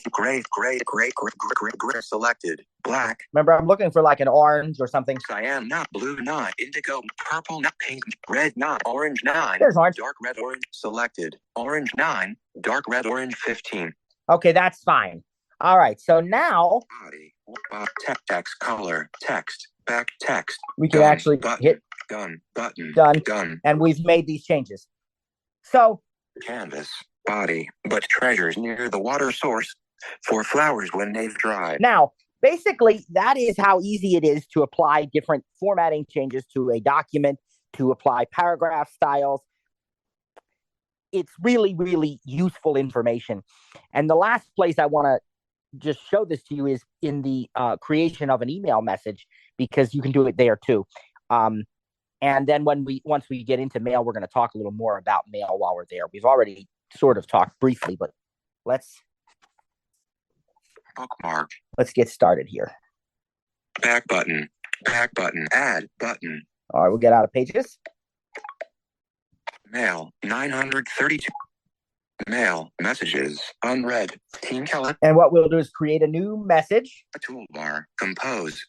Selected. Black. Remember, I'm looking for like an orange or something. Cyan, not blue, not indigo. Purple, not pink. Red, not orange, 9. There's orange. Dark red, orange. Selected. Orange, 9. Dark red, orange, 15. Okay, that's fine. All right, so now Body. Text. Color. Text. Back. Text. we can Done. actually Button. hit Done. Button. done, Done. and we've made these changes. So Canvas. Body. But treasures near the water source for flowers when they've dried. now, basically, that is how easy it is to apply different formatting changes to a document, to apply paragraph styles. It's really, really useful information. And the last place I want to just show this to you is in the creation of an email message, because you can do it there too. And then once we get into mail, we're going to talk a little more about mail while we're there. We've already sort of talked briefly, but let's Bookmark. get started here. Back button. Back button. Add button. All right, we'll get out of pages. Mail 932. Mail messages unread. Team Keller. And what we'll do is create a new message. A toolbar. Compose.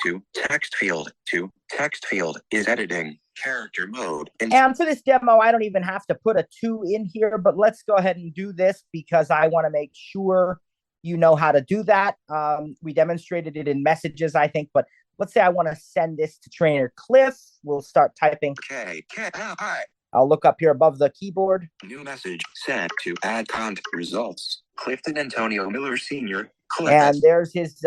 To text field. To text field is editing. Character mode. And for this demo, I don't even have to put a 2 in here, but let's go ahead and do this because I want to make sure you know how to do that. We demonstrated it in messages, I think, but let's say I want to send this to Trainer Cliff. We'll start typing. Hi. I'll look up here above the keyboard. New message sent to add contact results. Clifton Antonio Miller Sr. Cliff. And there's his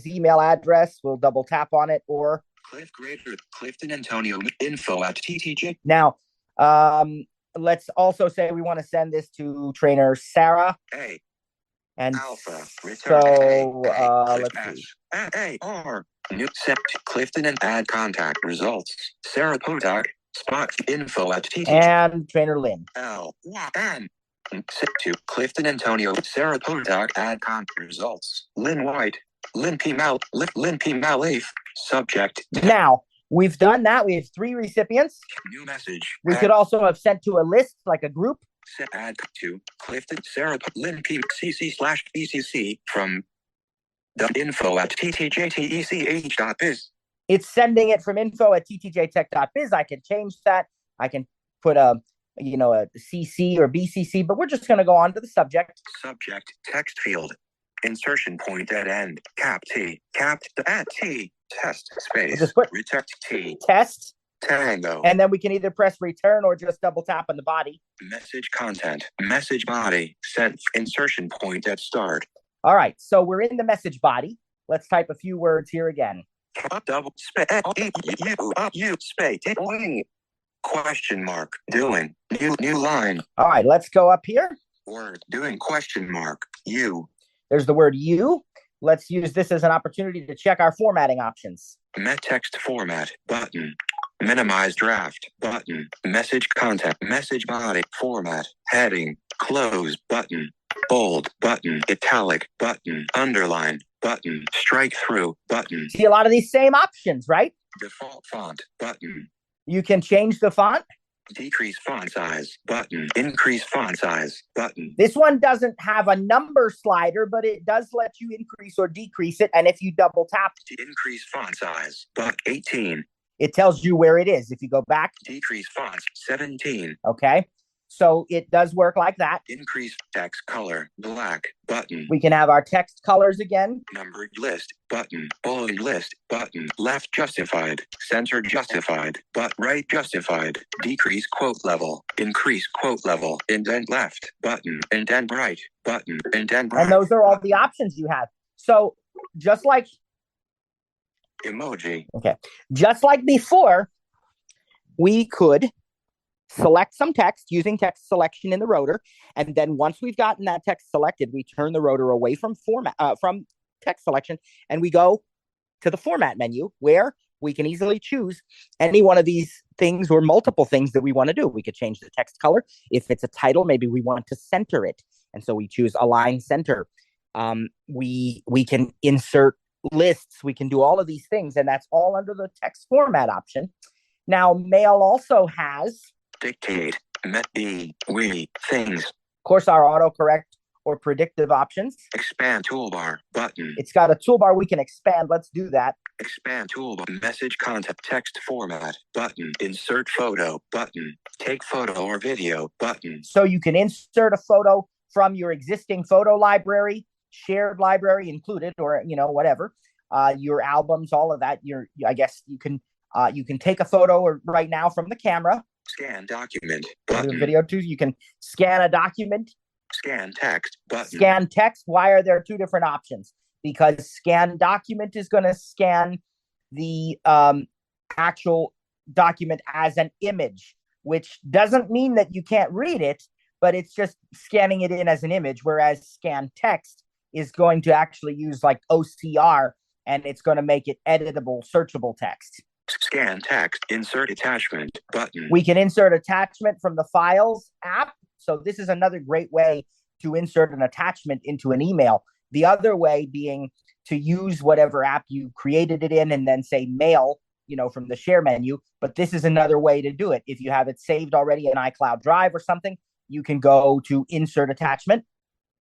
email address. We'll double tap on it, or Cliff Greater Clifton Antonio info at TTJ. Now, let's also say we want to send this to Trainer Sarah. A. And Alpha. Return so let's see. A-R. New set Clifton and add contact results. Sarah Podak. Spot info at TTJ. And Trainer Lynn. L-Y-N. Set to Clifton Antonio. Sarah Podak. Add contact results. Lynn White. Lynn P. Malif. Subject. Now, we've done that. We have 3 recipients. New message. We could also have sent to a list, like a group. Set add to Clifton Sarah Lynn P. CC/BCC from the info at ttjtech.biz. It's sending it from info@ttjtech.biz. I can change that. I can put a CC or BCC, but we're just going to go on to the subject. Subject text field. Insertion point at end. Cap T. Capped at T. Test space. Just put return T. Test. Tango. And then we can either press return or just double tap on the body. Message content. Message body. Sent. Insertion point at start. All right. So we're in the message body. Let's type a few words here again. Double space. You space. Question mark. Doing. New line. All right. Let's go up here. Word. Doing question mark. You. There's the word you. Let's use this as an opportunity to check our formatting options. Met text format. Button. Minimize draft. Button. Message content. Message body. Format. Heading. Close. Button. Bold. Button. Italic. Button. Underline. Button. Strike through. Button. See a lot of these same options, right? Default font. Button. You can change the font. Decrease font size. Button. Increase font size. Button. This one doesn't have a number slider, but it does let you increase or decrease it. And if you double tap, Increase font size. But 18. it tells you where it is. If you go back, Decrease fonts. 17. okay. So it does work like that. Increase text color. Black. Button. We can have our text colors again. Numbered list. Button. Bold list. Button. Left justified. Center justified. But right justified. Decrease quote level. Increase quote level. Indent left. Button. Indent right. Button. Indent right. And those are all the options you have. So just like Emoji. just like before, we could select some text using text selection in the rotor. And then once we've gotten that text selected, we turn the rotor away from text selection, and we go to the format menu where we can easily choose any one of these things or multiple things that we want to do. We could change the text color. If it's a title, maybe we want to center it. And so we choose align center. We can insert lists. We can do all of these things, and that's all under the text format option. Now, Mail also has Dictate, we, things. Of course, our autocorrect or predictive options. Expand toolbar button. It's got a toolbar we can expand. Let's do that. Expand toolbar. Message content. Text format button. Insert photo button. Take photo or video button. So you can insert a photo from your existing photo library, shared library included, or whatever. Your albums, all of that. I guess you can take a photo or right now from the camera. Scan document button. Video too. You can scan a document. Scan text button. Scan text. Why are there two different options? Because scan document is going to scan the actual document as an image, which doesn't mean that you can't read it, but it's just scanning it in as an image, whereas scan text is going to actually use like OCR, and it's going to make it editable, searchable text. Scan text, insert attachment button. We can insert attachment from the Files app. So this is another great way to insert an attachment into an email. The other way being to use whatever app you created it in and then say Mail, from the share menu. But this is another way to do it. If you have it saved already in iCloud Drive or something, you can go to insert attachment.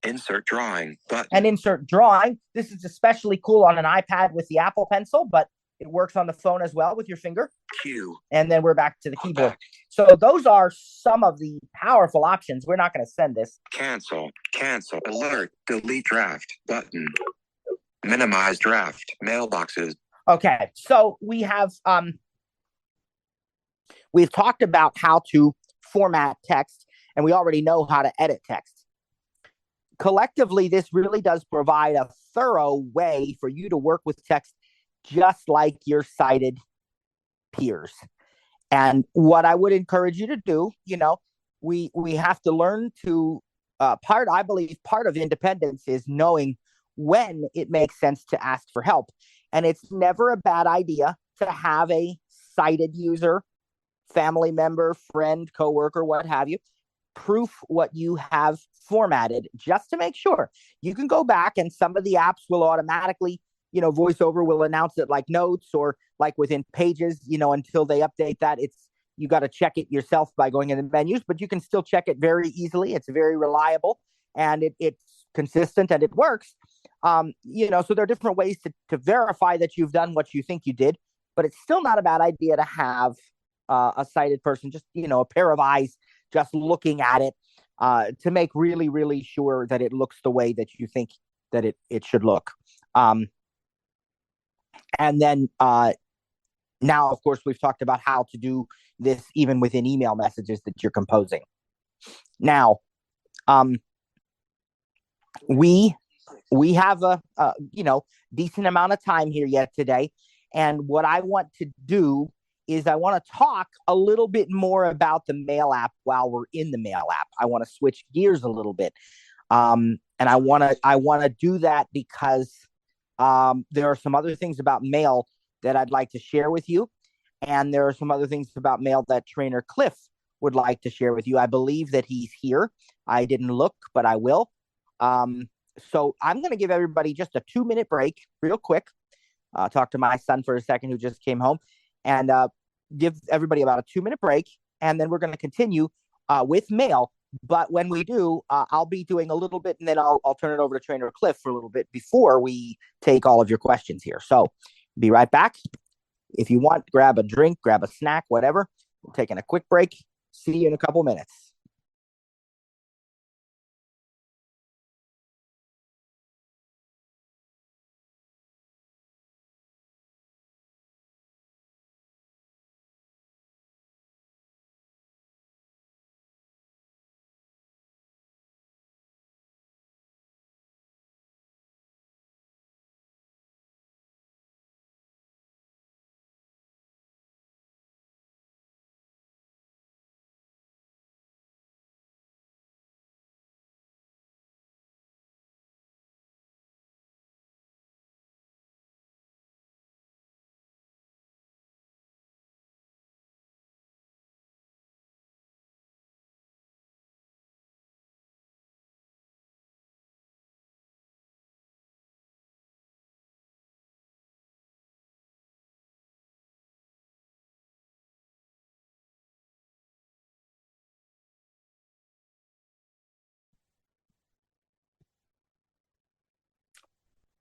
Insert drawing button. And insert drawing. This is especially cool on an iPad with the Apple Pencil, but it works on the phone as well with your finger. Q. And then we're back to the keyboard. So those are some of the powerful options. We're not going to send this. Cancel, alert, delete draft button. Minimize draft, mailboxes. Okay, so we've talked about how to format text, and we already know how to edit text. Collectively, this really does provide a thorough way for you to work with text just like your sighted peers. And what I would encourage you to do, we have to learn to I believe part of independence is knowing when it makes sense to ask for help. And it's never a bad idea to have a sighted user, family member, friend, coworker, what have you, proof what you have formatted just to make sure. You can go back and some of the apps will automatically, Voiceover will announce it like Notes or like within Pages, until they update that. You got to check it yourself by going in the menus, but you can still check it very easily. It's very reliable and it's consistent and it works. So there are different ways to verify that you've done what you think you did, but it's still not a bad idea to have a sighted person, just, a pair of eyes, just looking at it to make really, really sure that it looks the way that you think that it should look. And then now, of course, we've talked about how to do this even within email messages that you're composing. Now, we have a decent amount of time here yet today. And what I want to do is I want to talk a little bit more about the Mail app while we're in the Mail app. I want to switch gears a little bit. And I want to do that because there are some other things about Mail that I'd like to share with you. And there are some other things about Mail that Trainer Cliff would like to share with you. I believe that he's here. I didn't look, but I will. So I'm going to give everybody just a 2-minute break real quick. Talk to my son for a second who just came home and give everybody about a 2-minute break. And then we're going to continue with Mail. But when we do, I'll be doing a little bit and then I'll turn it over to Trainer Cliff for a little bit before we take all of your questions here. So be right back. If you want, grab a drink, grab a snack, whatever. We're taking a quick break. See you in a couple minutes.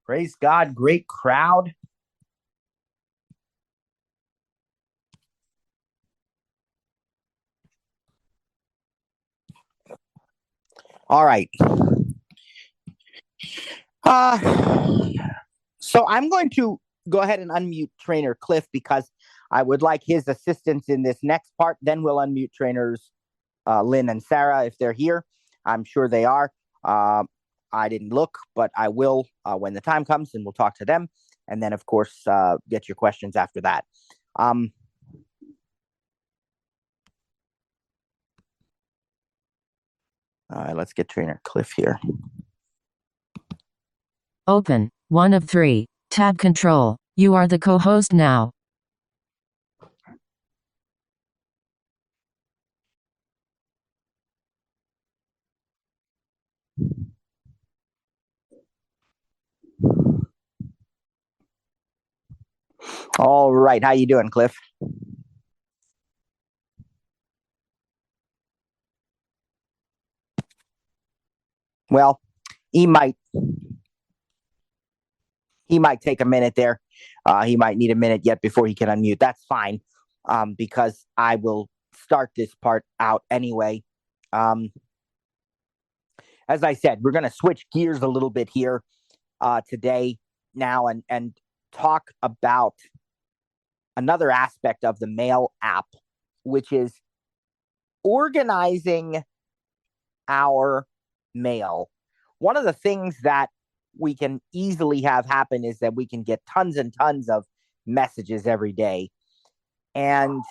Praise God. Great crowd. All right. So I'm going to go ahead and unmute trainer Cliff because I would like his assistance in this next part. Then we'll unmute trainers Lynn and Sarah if they're here. I'm sure they are. I didn't look, but I will when the time comes, and we'll talk to them. And then, of course, get your questions after that. All right, let's get trainer Cliff here. Open. 1 of 3. Tab control. You are the co-host now. All right, how you doing, Cliff? Well, he might take a minute there. He might need a minute yet before he can unmute. That's fine, because I will start this part out anyway. As I said, we're going to switch gears a little bit here today now and talk about another aspect of the mail app, which is organizing our mail. One of the things that we can easily have happen is that we can get tons and tons of messages every day. And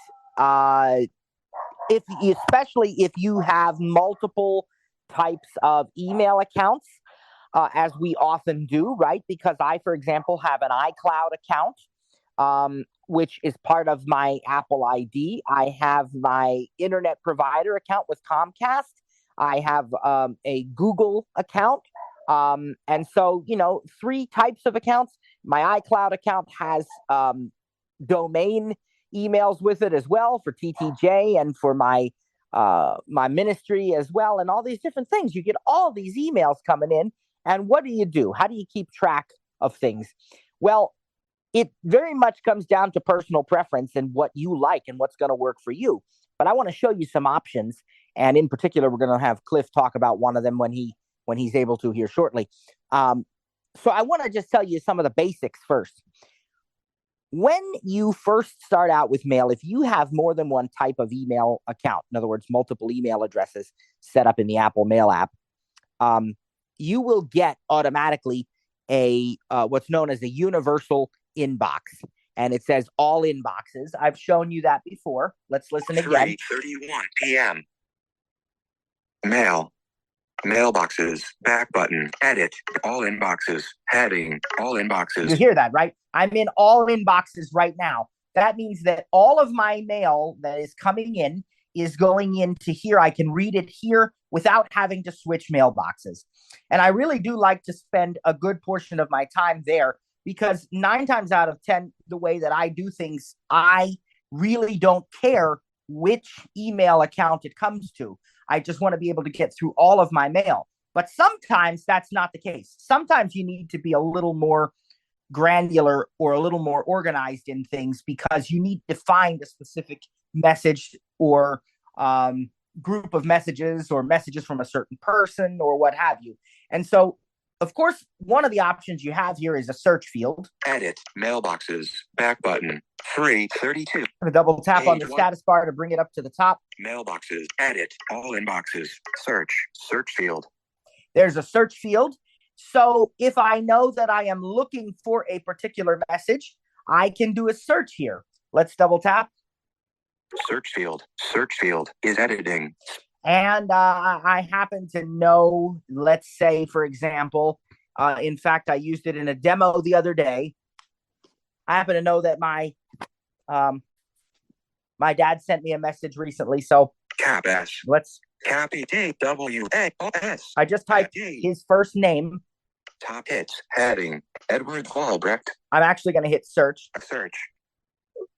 especially if you have multiple types of email accounts, as we often do, right? Because I, for example, have an iCloud account, which is part of my Apple ID. I have my internet provider account with Comcast. I have a Google account. And so, 3 types of accounts. My iCloud account has domain emails with it as well for TTJ and for my ministry as well, and all these different things. You get all these emails coming in, and what do? How do you keep track of things? Well, it very much comes down to personal preference and what you like and what's going to work for you. But I want to show you some options, and in particular, we're going to have Cliff talk about one of them when he's able to here shortly. So I want to just tell you some of the basics first. When you first start out with mail, if you have more than one type of email account, in other words, multiple email addresses set up in the Apple Mail app, you will get automatically a what's known as a universal inbox. And it says all inboxes. I've shown you that before. Let's listen again. 3:31 p.m. Mail. Mailboxes. Back button. Edit. All inboxes. Heading. All inboxes. You hear that, right? I'm in all inboxes right now. That means that all of my mail that is coming in is going into here. I can read it here without having to switch mailboxes. And I really do like to spend a good portion of my time there because 9 times out of 10, the way that I do things, I really don't care which email account it comes to. I just want to be able to get through all of my mail. But sometimes that's not the case. Sometimes you need to be a little more granular or a little more organized in things because you need to find a specific message or group of messages or messages from a certain person or what have you. And so, of course, one of the options you have here is a search field. Edit. Mailboxes. Back button. 3:32. I'm going to double tap on the status bar to bring it up to the top. Mailboxes. Edit. All inboxes. Search. Search field. There's a search field. So if I know that I am looking for a particular message, I can do a search here. Let's double tap. Search field. Search field is editing. And I happen to know, let's say, for example, in fact, I used it in a demo the other day. I happen to know that my dad sent me a message recently. So Cap S. Let's Cappy T W A O S. I just typed his first name. Top hits. Heading. Edward Albrecht. I'm actually going to hit search. Search.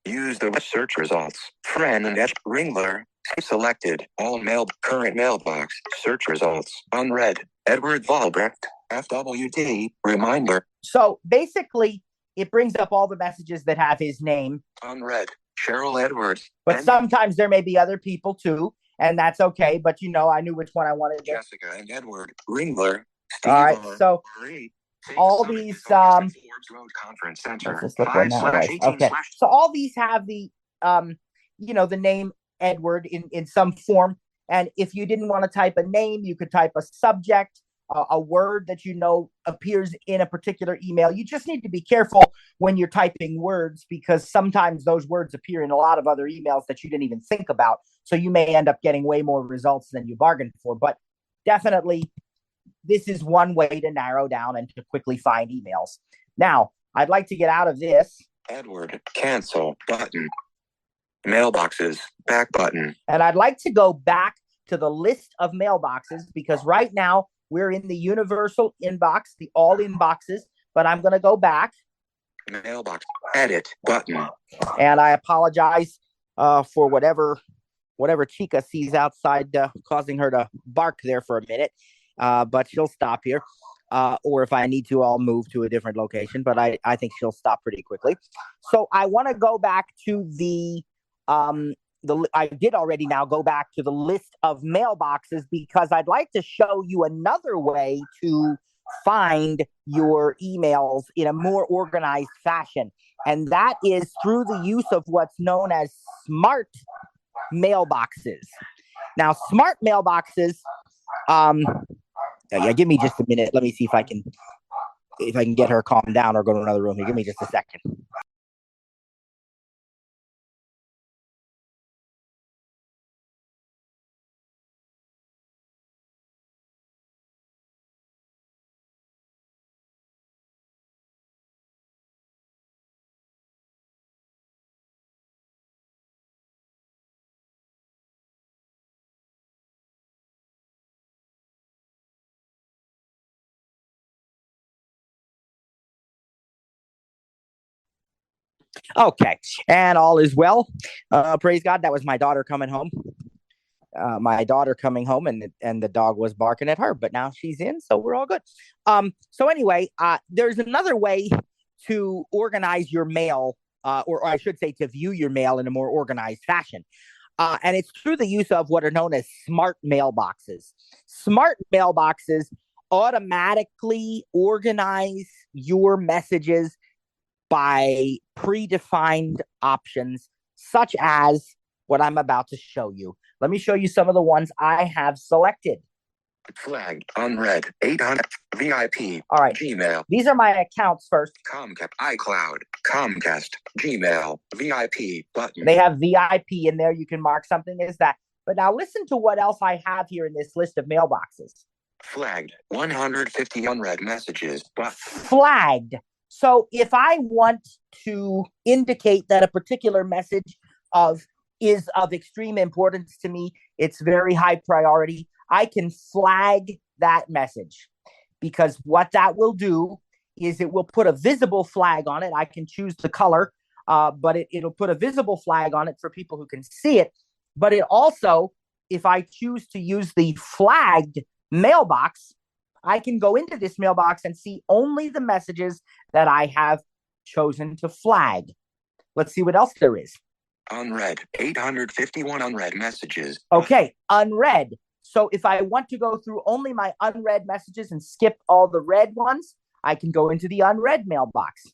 Use the search results. Friend and S. Ringler. Selected. All mail. Current mailbox. Search results. Unread. Edward Albrecht. FWD, reminder. So basically, it brings up all the messages that have his name. Unread. Cheryl Edwards. But sometimes there may be other people too, and that's okay. But I knew which one I wanted. Jessica and Edward. Ringler. All right, so all these Forbes Road Conference Center. let's just look where that was. Okay, so all these have the the name Edward in some form. And if you didn't want to type a name, you could type a subject, a word that appears in a particular email. You just need to be careful when you're typing words, because sometimes those words appear in a lot of other emails that you didn't even think about. So you may end up getting way more results than you bargained for. But definitely, this is one way to narrow down and to quickly find emails. Now, I'd like to get out of this. Edward, cancel button. Mailboxes, back button. And I'd like to go back to the list of mailboxes, because right now we're in the universal inbox, the all inboxes, but I'm going to go back. Mailbox, edit button. And I apologize for whatever Chica sees outside, causing her to bark there for a minute. But she'll stop here. Or if I need to, I'll move to a different location, but I think she'll stop pretty quickly. So I want to go back to I did already now go back to the list of mailboxes, because I'd like to show you another way to find your emails in a more organized fashion. And that is through the use of what's known as smart mailboxes. Now, smart mailboxes, give me just a minute. Let me see if I can get her calmed down or go to another room. Give me just a second. Okay, and all is well. Praise God. That was my daughter coming home. And the dog was barking at her, but now she's in, so we're all good. So anyway, there's another way to organize your mail, or I should say to view your mail in a more organized fashion. And it's through the use of what are known as smart mailboxes. Smart mailboxes automatically organize your messages by predefined options, such as what I'm about to show you. Let me show you some of the ones I have selected. Flagged, unread, 800, VIP, all right, Gmail. These are my accounts first. Comcast, iCloud, Comcast, Gmail, VIP, button. They have VIP in there. You can mark something as that. But now listen to what else I have here in this list of mailboxes. Flagged, 150 unread messages, but flagged. So if I want to indicate that a particular message is of extreme importance to me, it's very high priority, I can flag that message, because what that will do is it will put a visible flag on it. I can choose the color, but it'll put a visible flag on it for people who can see it. But it also, if I choose to use the flagged mailbox, I can go into this mailbox and see only the messages that I have chosen to flag. Let's see what else there is. Unread, 851 unread messages. Okay, unread. So if I want to go through only my unread messages and skip all the read ones, I can go into the unread mailbox.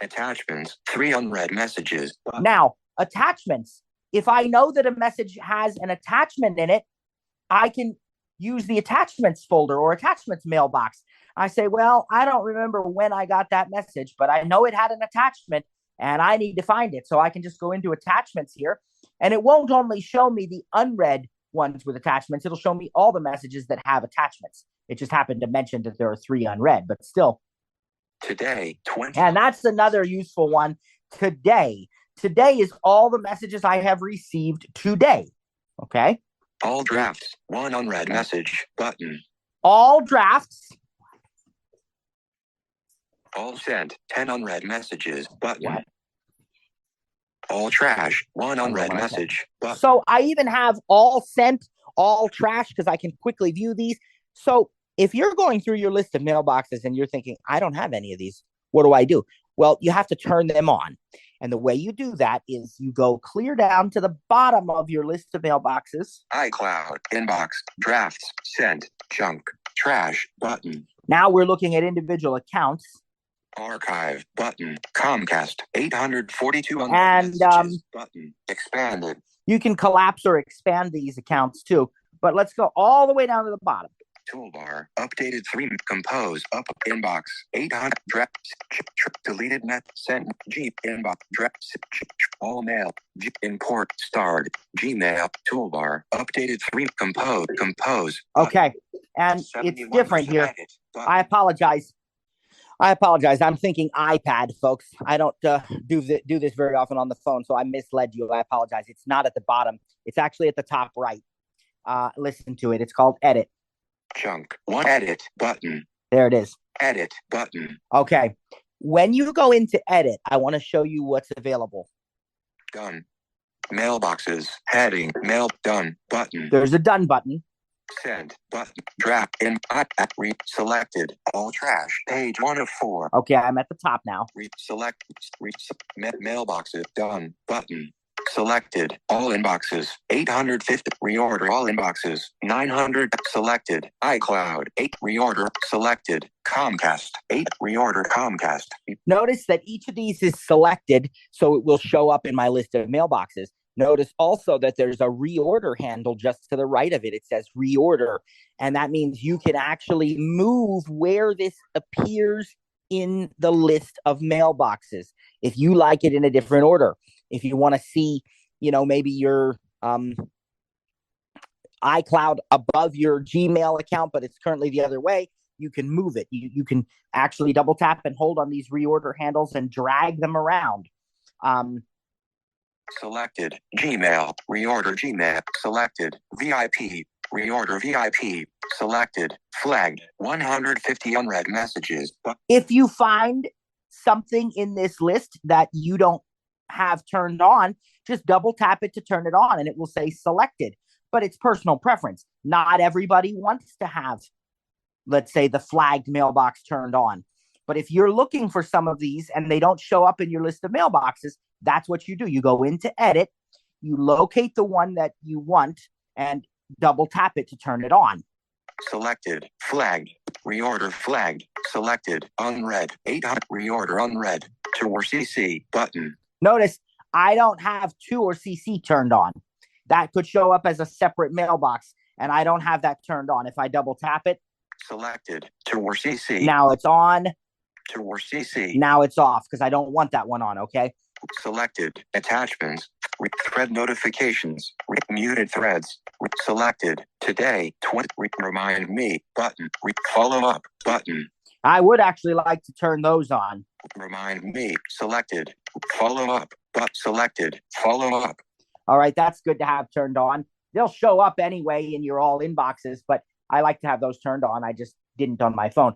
Attachments, 3 unread messages. Now, attachments. If I know that a message has an attachment in it, I can use the attachments folder or attachments mailbox. I say, well, I don't remember when I got that message, but I know it had an attachment and I need to find it. So I can just go into attachments here, and it won't only show me the unread ones with attachments. It'll show me all the messages that have attachments. It just happened to mention that there are 3 unread, but still. Today, 20. And that's another useful one. Today. Today is all the messages I have received today. Okay. All drafts, 1 unread message, button. All drafts. All sent, 10 unread messages, button. What? All trash, 1 unread message, button. So I even have all sent, all trash, because I can quickly view these. So If you're going through your list of mailboxes and you're thinking, I don't have any of these, what do I do? Well, you have to turn them on. And the way you do that is you go clear down to the bottom of your list of mailboxes. iCloud, inbox, drafts, sent, junk, trash, button. Now we're looking at individual accounts. Archive, button, Comcast, 842 and button, expanded. You can collapse or expand these accounts too. But let's go all the way down to the bottom. Toolbar, updated 3, compose, up, inbox, 800, drafts, deleted net, sent, G, inbox, drafts, all mail, import, starred, Gmail, toolbar, updated 3, compose. Okay, and it's different here. Edit, I apologize. I'm thinking iPad, folks. I don't do this very often on the phone, so I misled you. I apologize. It's not at the bottom. It's actually at the top right. Listen to it. It's called edit. Junk. One edit button. There it is. Edit button. Okay. When you go into edit, I want to show you what's available. Done. Mailboxes. Heading. Mail. Done. Button. There's a done button. Send button. Draft in. Read. Selected. All trash. Page 1 of 4. Okay, I'm at the top now. Select. Mailboxes. Done. Button. Selected. All inboxes. 850. Reorder all inboxes. 900. Selected. iCloud. 8. Reorder. Selected. Comcast. 8. Reorder Comcast. Notice that each of these is selected, so it will show up in my list of mailboxes. Notice also that there's a reorder handle just to the right of it. It says reorder, and that means you can actually move where this appears in the list of mailboxes if you like it in a different order. If you want to see, maybe your iCloud above your Gmail account, but it's currently the other way, you can move it. You can actually double tap and hold on these reorder handles and drag them around. Selected. Gmail. Reorder Gmail. Selected. VIP. Reorder VIP. Selected. Flagged. 150 unread messages. If you find something in this list that you don't have turned on, just double tap it to turn it on and it will say selected. But it's personal preference. Not everybody wants to have, let's say, the flagged mailbox turned on. But if you're looking for some of these and they don't show up in your list of mailboxes, that's what you do. You go into edit, you locate the one that you want and double tap it to turn it on. Selected. Flagged. Reorder flagged. Selected. Unread. 800. Reorder unread. To or CC button. Notice I don't have to or CC turned on. That could show up as a separate mailbox, and I don't have that turned on. If I double tap it. Selected. To or CC. Now it's on. To or CC. Now it's off because I don't want that one on, okay? Selected. Attachments. Thread notifications. Muted threads. Selected. Today. Remind me. Button. Follow up. Button. I would actually like to turn those on. Remind me. Selected. Follow up. But selected. Follow up. All right. That's good to have turned on. They'll show up anyway in your all inboxes, but I like to have those turned on. I just didn't on my phone.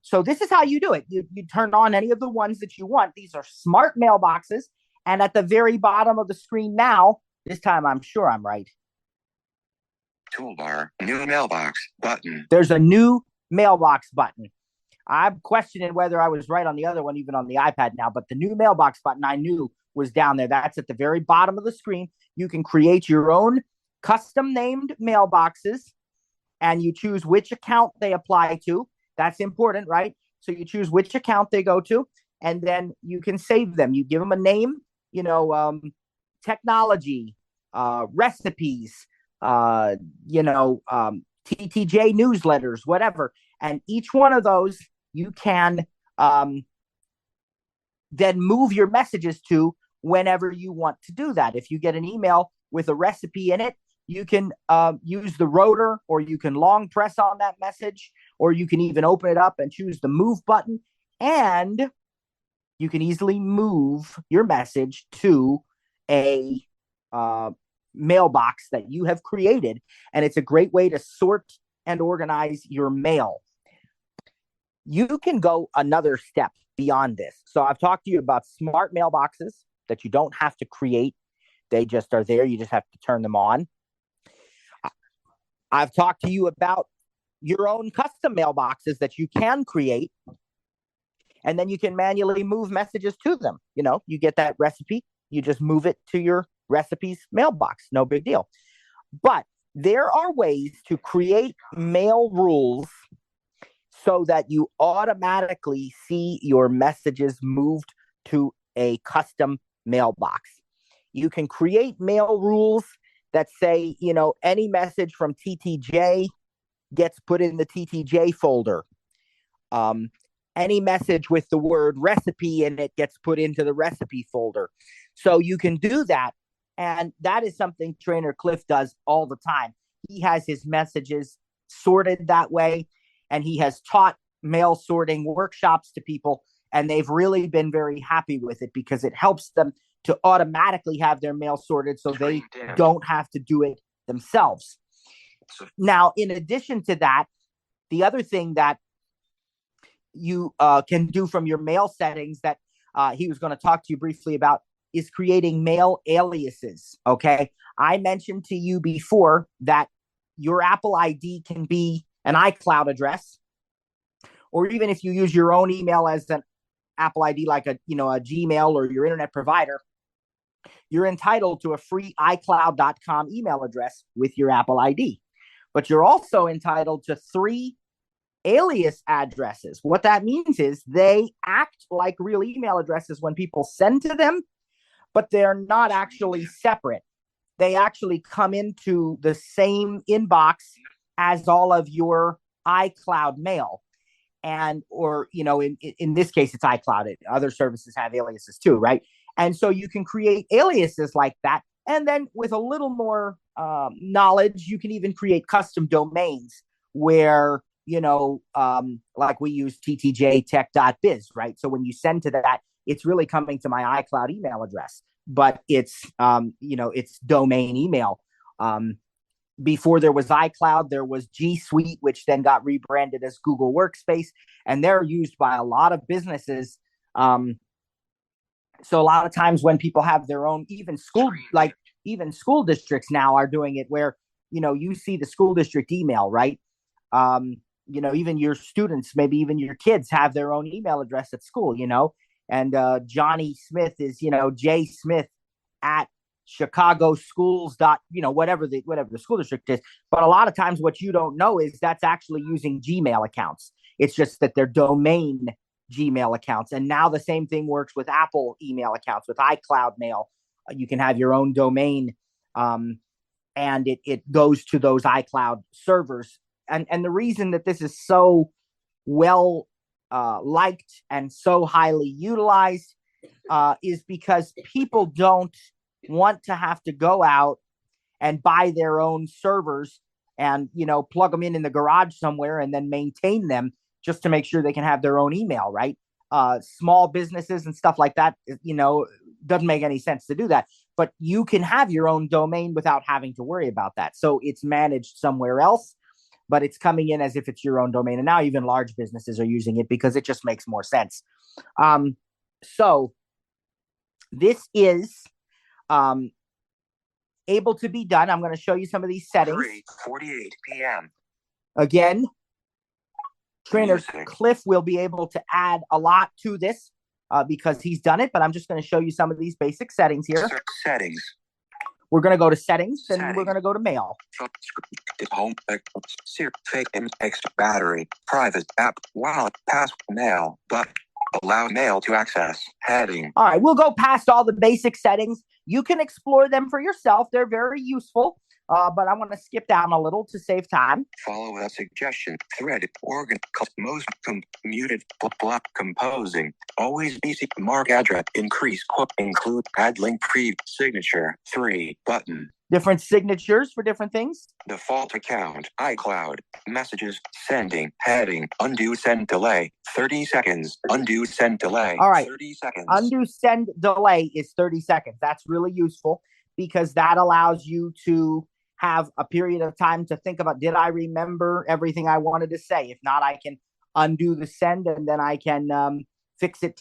So this is how you do it. You turn on any of the ones that you want. These are smart mailboxes. And at the very bottom of the screen now, this time I'm sure I'm right. Toolbar, new mailbox button. There's a new mailbox button. I'm questioning whether I was right on the other one, even on the iPad now, but the new mailbox button I knew was down there. That's at the very bottom of the screen. You can create your own custom named mailboxes and you choose which account they apply to. That's important, right? So you choose which account they go to, and then you can save them. You give them a name, technology, recipes, TTJ newsletters, whatever. And each one of those you can then move your messages to whenever you want to do that. If you get an email with a recipe in it, you can use the rotor, or you can long press on that message, or you can even open it up and choose the move button, and you can easily move your message to a mailbox that you have created, and it's a great way to sort and organize your mail. You can go another step beyond this. So I've talked to you about smart mailboxes that you don't have to create. They just are there. You just have to turn them on. I've talked to you about your own custom mailboxes that you can create, and then you can manually move messages to them. You get that recipe, you just move it to your recipes mailbox. No big deal. But there are ways to create mail rules so that you automatically see your messages moved to a custom mailbox. You can create mail rules that say, any message from TTJ gets put in the TTJ folder. Any message with the word recipe in it gets put into the recipe folder. So you can do that. And that is something Trainer Cliff does all the time. He has his messages sorted that way, and he has taught mail sorting workshops to people, and they've really been very happy with it because it helps them to automatically have their mail sorted so they don't have to do it themselves. Now, in addition to that, the other thing that you can do from your mail settings that he was going to talk to you briefly about is creating mail aliases. Okay. I mentioned to you before that your Apple ID can be an iCloud address, or even if you use your own email as an Apple ID, like a Gmail or your internet provider, you're entitled to a free iCloud.com email address with your Apple ID. But you're also entitled to 3 alias addresses. What that means is they act like real email addresses when people send to them, but they're not actually separate. They actually come into the same inbox as all of your iCloud mail. And, or, in this case, it's iCloud. Other services have aliases too, right? And so you can create aliases like that. And then with a little more knowledge, you can even create custom domains where, like we use ttjtech.biz, right? So when you send to that, it's really coming to my iCloud email address, but it's, it's domain email. Before there was iCloud, there was G Suite, which then got rebranded as Google Workspace, and they're used by a lot of businesses. So a lot of times when people have their own, even school districts now are doing it where, you see the school district email, right? Even your students, maybe even your kids have their own email address at school, and Johnny Smith is, J Smith at Chicago schools whatever the school district is. But a lot of times what you don't know is that's actually using Gmail accounts. It's just that they're domain Gmail accounts. And now the same thing works with Apple email accounts, with iCloud mail. You can have your own domain, and it goes to those iCloud servers. And the reason that this is so well liked and so highly utilized is because people don't want to have to go out and buy their own servers and plug them in the garage somewhere and then maintain them just to make sure they can have their own email, right? Small businesses and stuff like that, doesn't make any sense to do that. But you can have your own domain without having to worry about that. So it's managed somewhere else, but it's coming in as if it's your own domain. And now even large businesses are using it because it just makes more sense. So this is able to be done. I'm going to show you some of these settings. 3:48 p.m. Again, Trainer Cliff will be able to add a lot to this because he's done it, but I'm just going to show you some of these basic settings here. Settings. We're going to go to settings, and we're going to go to mail. Home, fake text, battery, private app, wallet, pass, mail, but allow mail to access, heading. All right, we'll go past all the basic settings. You can explore them for yourself. They're very useful, but I want to skip down a little to save time. Follow a suggestion, thread, organ, most muted, block, composing, always basic, mark address, increase, quote, include, add link, signature, 3, button. Different signatures for different things. Default account, iCloud, messages, sending, heading, undo send delay, 30 seconds, undo send delay. All right. 30 seconds. Undo send delay is 30 seconds. That's really useful because that allows you to have a period of time to think about, did I remember everything I wanted to say? If not, I can undo the send and then I can fix it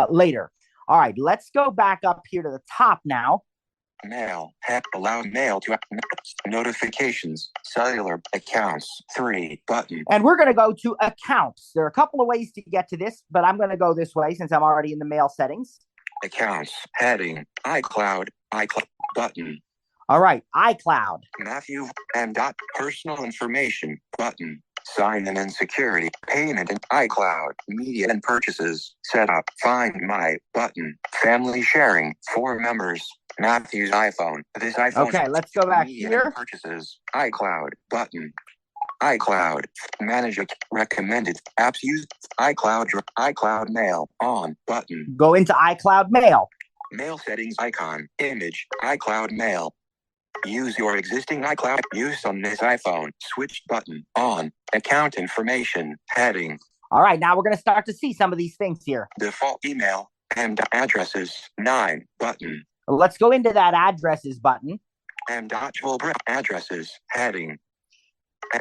later. All right, let's go back up here to the top now. Mail. Allow mail to notifications. Cellular accounts. 3 button. And we're going to go to accounts. There are a couple of ways to get to this, but I'm going to go this way since I'm already in the mail settings. Accounts. Heading. iCloud. iCloud button. All right. iCloud. Matthew M. Personal information button. Sign in and security. Payment and iCloud. Media and purchases. Setup. Find my button. Family sharing. 4 members. Matthew's iPhone. This iPhone. Okay, let's go back Media here. and purchases. iCloud button. iCloud. Manage recommended apps used. iCloud Mail on button. Go into iCloud Mail. Mail settings icon. Image. iCloud Mail. Use your existing iCloud use on this iPhone. Switch button on. Account information. Heading. All right, now we're going to start to see some of these things here. Default email and addresses. 9 button. Let's go into that addresses button. And addresses. Heading.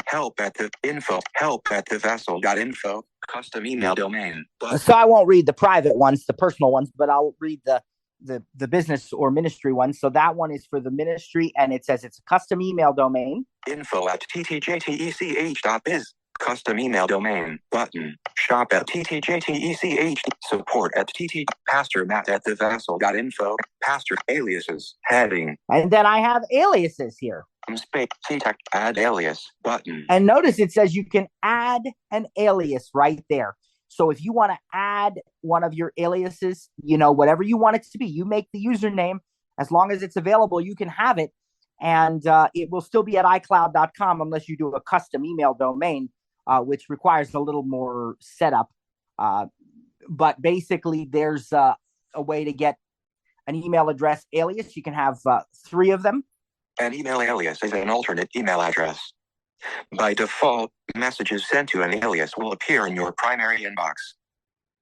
Help at the vessel.info. Custom email domain. So I won't read the private ones, the personal ones, but I'll read the business or ministry ones. So that one is for the ministry, and it says it's a custom email domain. info@ttjtech.biz. Custom email domain button. Shop at ttjtech. Support at tt. Pastor Matt at the vessel.info. Pastor aliases. Heading. And then I have aliases here. Space. Tech. Add alias button. And notice it says you can add an alias right there. So if you want to add one of your aliases, whatever you want it to be, you make the username. As long as it's available, you can have it. And it will still be at iCloud.com unless you do a custom email domain, which requires a little more setup. But basically, there's a way to get an email address alias. You can have 3 of them. An email alias is an alternate email address. By default, messages sent to an alias will appear in your primary inbox.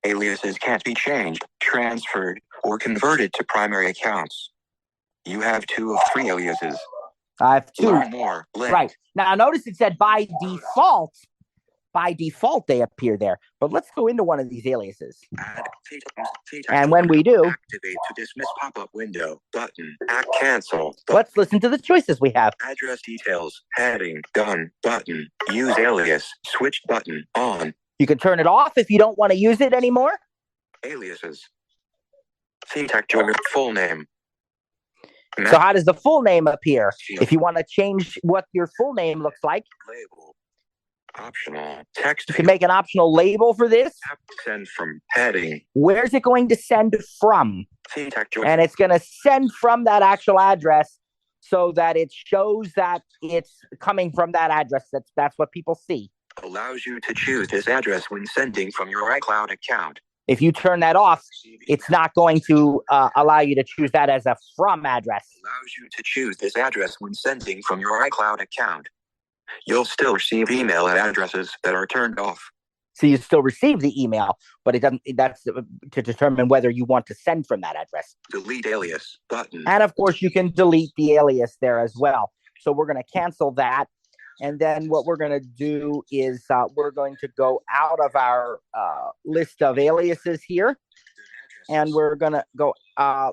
Aliases can't be changed, transferred, or converted to primary accounts. You have 2 of 3 aliases. I have 2. Learn more. Link. Right. Now, notice it said by default. By default, they appear there. But let's go into one of these aliases. And when we do, activate to dismiss pop-up window button. Cancel. Let's listen to the choices we have. Address details. Heading. Done. Button. Use alias. Switch button. On. You can turn it off if you don't want to use it anymore. Aliases. CTech full name. So how does the full name appear? If you want to change what your full name looks like, label. Optional text. You can make an optional label for this. Send from. Heading. Where's it going to send from? And it's going to send from that actual address so that it shows that it's coming from that address. That's what people see. Allows you to choose this address when sending from your iCloud account. If you turn that off, it's not going to allow you to choose that as a from address. Allows you to choose this address when sending from your iCloud account. You'll still receive email at addresses that are turned off. So you still receive the email, but it doesn't. That's to determine whether you want to send from that address. Delete alias button. And of course, you can delete the alias there as well. So we're going to cancel that. And then what we're going to do is we're going to go out of our list of aliases here. And we're going to go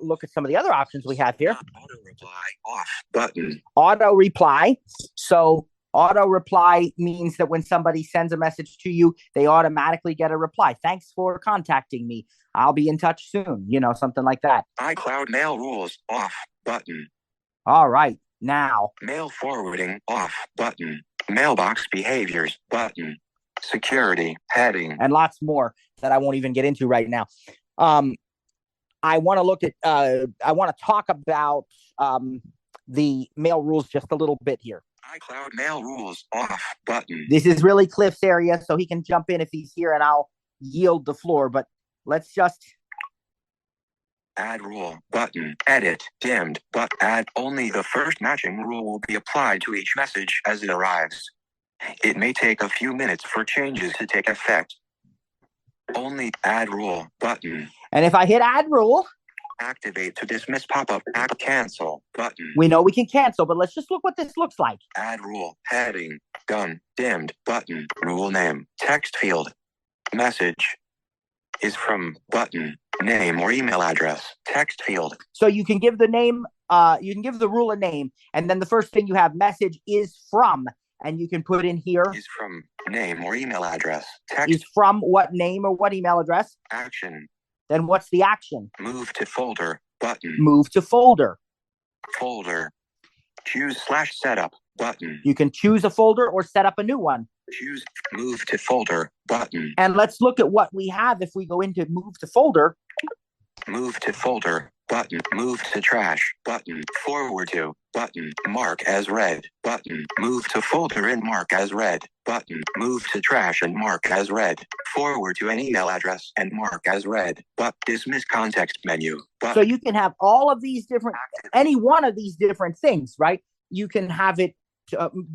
look at some of the other options we have here. Auto reply off button. Auto reply. So auto reply means that when somebody sends a message to you, they automatically get a reply. Thanks for contacting me. I'll be in touch soon. Something like that. iCloud mail rules off button. All right. Now. Mail forwarding off button. Mailbox behaviors button. Security heading. And lots more that I won't even get into right now. I want to look at, I want to talk about the mail rules just a little bit here. iCloud mail rules off button. This is really Cliff's area, so he can jump in if he's here and I'll yield the floor. But let's just. Add rule button. Edit dimmed but add only the first matching rule will be applied to each message as it arrives. It may take a few minutes for changes to take effect. Only add rule button. And if I hit add rule. Activate to dismiss pop-up. Cancel button. We know we can cancel, but let's just look what this looks like. Add rule. Heading. Done. Dimmed. Button. Rule name. Text field. Message. Is from. Button. Name or email address. Text field. So you can give the name, you can give the rule a name, and then the first thing you have message is from, and you can put in here Is from name or email address. Text. Is from what name or what email address. Action. Then what's the action? Move to folder button. Move to folder. Folder. Choose /setup button. You can choose a folder or set up a new one. Choose move to folder button. And let's look at what we have if we go into move to folder. Move to folder button. Move to trash button. Forward to button. Mark as read button. Move to folder and mark as read button. Move to trash and mark as read. Forward to an email address and mark as read. But dismiss context menu. Button. So you can have all of these different, any one of these different things, right? You can have it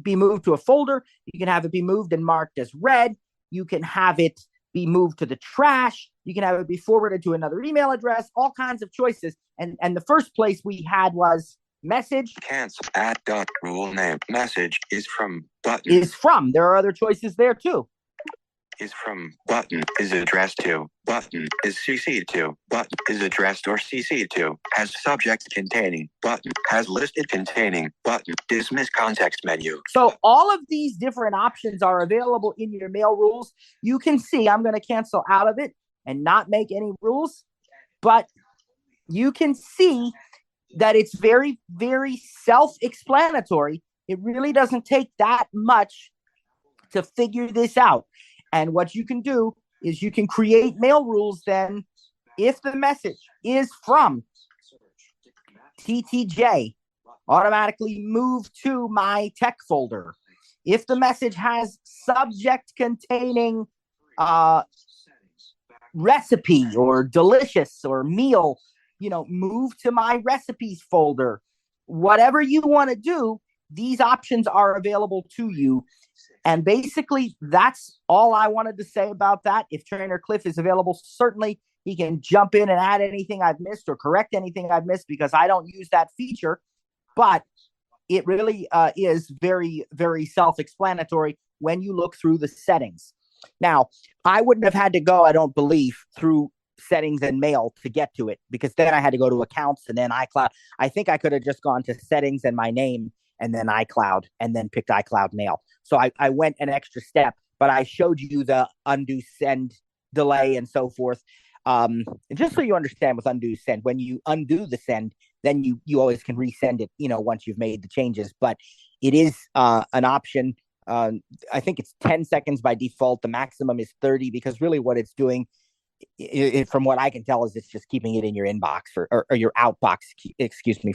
be moved to a folder. You can have it be moved and marked as read. You can have it be moved to the trash. You can have it be forwarded to another email address, all kinds of choices. And the first place we had was message. Cancel at dot rule name. Message is from button. Is from. There are other choices there too. Is from button. Is addressed to button. Is CC'd to button. Is addressed or CC'd to. Has subject containing button. Has listed containing button. Dismiss context menu. So all of these different options are available in your mail rules. You can see, I'm going to cancel out of it and not make any rules, but you can see that it's very, very self-explanatory. It really doesn't take that much to figure this out. And what you can do is you can create mail rules then if the message is from TTJ, automatically move to my tech folder. If the message has subject containing recipe or delicious or meal, move to my recipes folder. Whatever you want to do, these options are available to you. And basically, that's all I wanted to say about that. If Trainer Cliff is available, certainly he can jump in and add anything I've missed or correct anything I've missed because I don't use that feature. But it really is very, very self-explanatory when you look through the settings. Now, I wouldn't have had to go, I don't believe, through settings and mail to get to it because then I had to go to accounts and then iCloud. I think I could have just gone to settings and my name and then iCloud and then picked iCloud Mail. So I went an extra step, but I showed you the undo send delay and so forth. And just so you understand with undo send, when you undo the send, then you always can resend it, once you've made the changes. But it is an option. I think it's 10 seconds by default. The maximum is 30 because really what it's doing, from what I can tell, is it's just keeping it in your inbox or your outbox,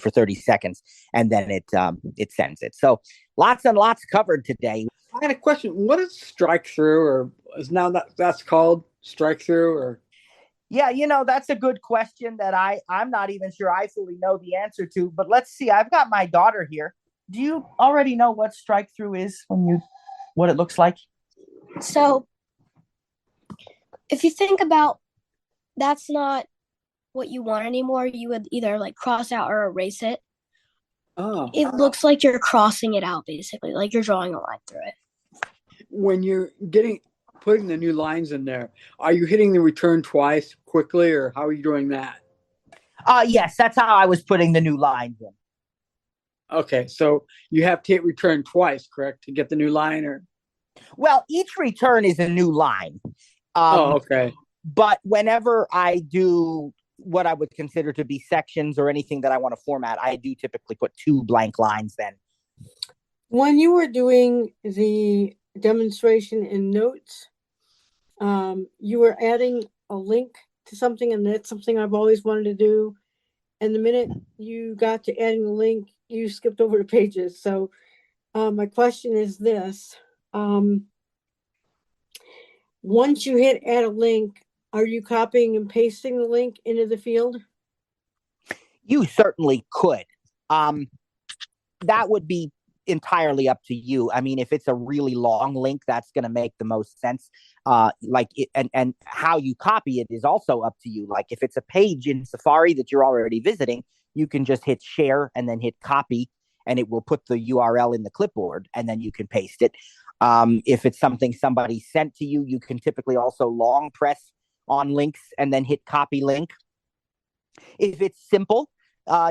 for 30 seconds, and then it sends it. So lots and lots covered today. I had a question. What is strike through, or is now that's called strike through, or? Yeah, that's a good question that I'm not even sure I fully know the answer to. But let's see. I've got my daughter here. Do you already know what strike through is what it looks like? So if you think about that's not what you want anymore, you would either cross out or erase it. Oh. It looks like you're crossing it out, basically, like you're drawing a line through it. When you're putting the new lines in there, are you hitting the return twice quickly, or how are you doing that? Yes, that's how I was putting the new lines in. Okay, so you have to hit return twice, correct, to get the new line, or? Well, each return is a new line. Okay. But whenever I do what I would consider to be sections or anything that I want to format, I do typically put 2 blank lines then. When you were doing the demonstration in notes, you were adding a link to something, and that's something I've always wanted to do. And the minute you got to adding the link, you skipped over the pages. So my question is this. Once you hit add a link, are you copying and pasting the link into the field? You certainly could. That would be entirely up to you. I mean, if it's a really long link, that's going to make the most sense. And how you copy it is also up to you. Like if it's a page in Safari that you're already visiting, you can just hit share and then hit copy, and it will put the URL in the clipboard, and then you can paste it. If it's something somebody sent to you, you can typically also long press on links and then hit copy link. If it's simple,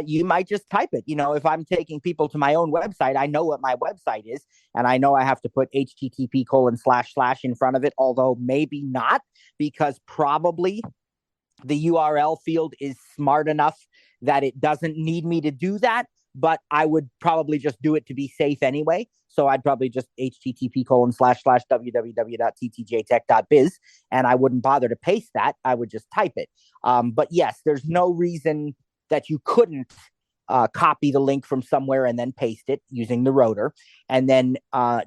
you might just type it. If I'm taking people to my own website, I know what my website is, and I know I have to put http:// in front of it, although maybe not, because probably the URL field is smart enough that it doesn't need me to do that, but I would probably just do it to be safe anyway. So I'd probably just http:// and I wouldn't bother to paste that. I would just type it. But yes, there's no reason that you couldn't copy the link from somewhere and then paste it using the rotor. And then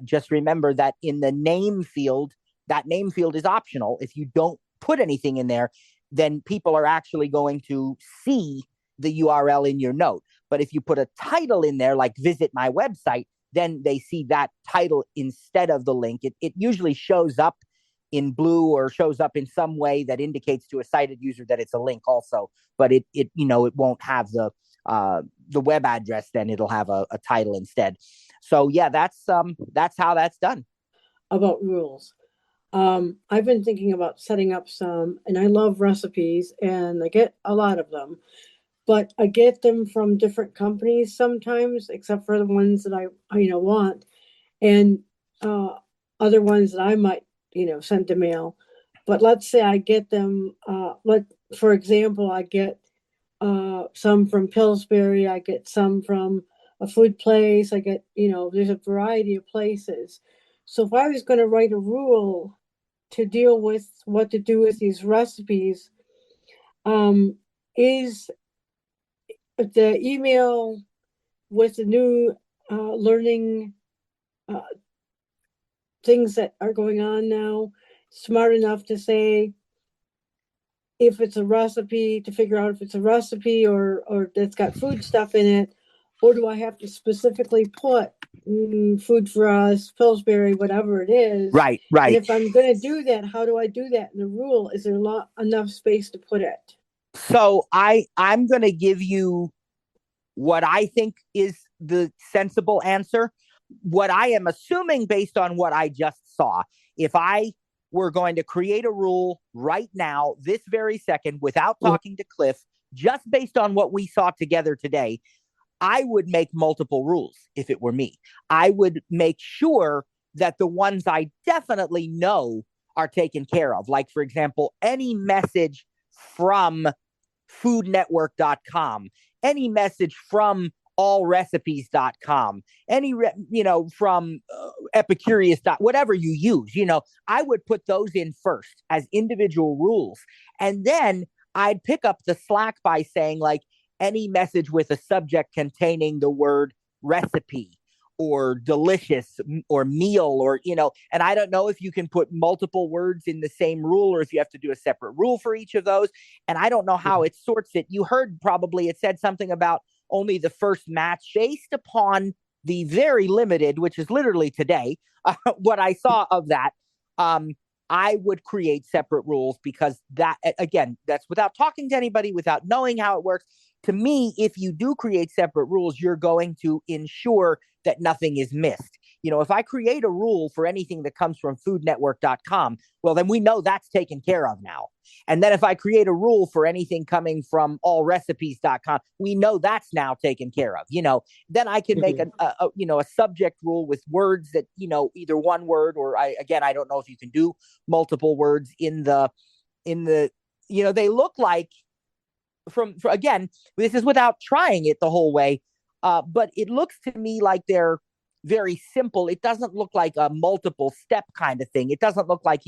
just remember that in the name field, that name field is optional. If you don't put anything in there, then people are actually going to see the URL in your note. But if you put a title in there, like visit my website, then they see that title instead of the link. It usually shows up in blue or shows up in some way that indicates to a sighted user that it's a link also, but it won't have the web address. Then it'll have a title instead. So yeah, that's how that's done. About rules. I've been thinking about setting up some, and I love recipes, and I get a lot of them, but I get them from different companies sometimes, except for the ones that I want, and other ones that I might send to mail. But let's say I get them. For example, I get some from Pillsbury. I get some from a food place. I get there's a variety of places. So if I was going to write a rule to deal with what to do with these recipes, is the email with the new learning things that are going on now smart enough to say if it's a recipe, to figure out if it's a recipe or that's got food stuff in it, or do I have to specifically put Food for Us, Pillsbury, whatever it is? Right. And if I'm going to do that, how do I do that in the rule? Is there enough space to put it? So I'm going to give you what I think is the sensible answer. What I am assuming based on what I just saw, if I were going to create a rule right now, this very second, without talking to Cliff, just based on what we saw together today, I would make multiple rules if it were me. I would make sure that the ones I definitely know are taken care of. Like, for example, any message from foodnetwork.com, any message from allrecipes.com, any from epicurious. Whatever you use, I would put those in first as individual rules, and then I'd pick up the slack by saying, like, any message with a subject containing the word recipe or delicious or meal or, and I don't know if you can put multiple words in the same rule or if you have to do a separate rule for each of those. And I don't know how it sorts it. You heard probably it said something about only the first match based upon the very limited, which is literally today, what I saw of that. I would create separate rules because that, again, that's without talking to anybody, without knowing how it works. To me, if you do create separate rules, you're going to ensure that nothing is missed. If I create a rule for anything that comes from foodnetwork.com, well, then we know that's taken care of now. And then if I create a rule for anything coming from allrecipes.com, we know that's now taken care of. Then I can make a subject rule with words that, either one word or I don't know if you can do multiple words in the, they look like again, this is without trying it the whole way. But it looks to me like they're very simple. It doesn't look like a multiple step kind of thing. It doesn't look like,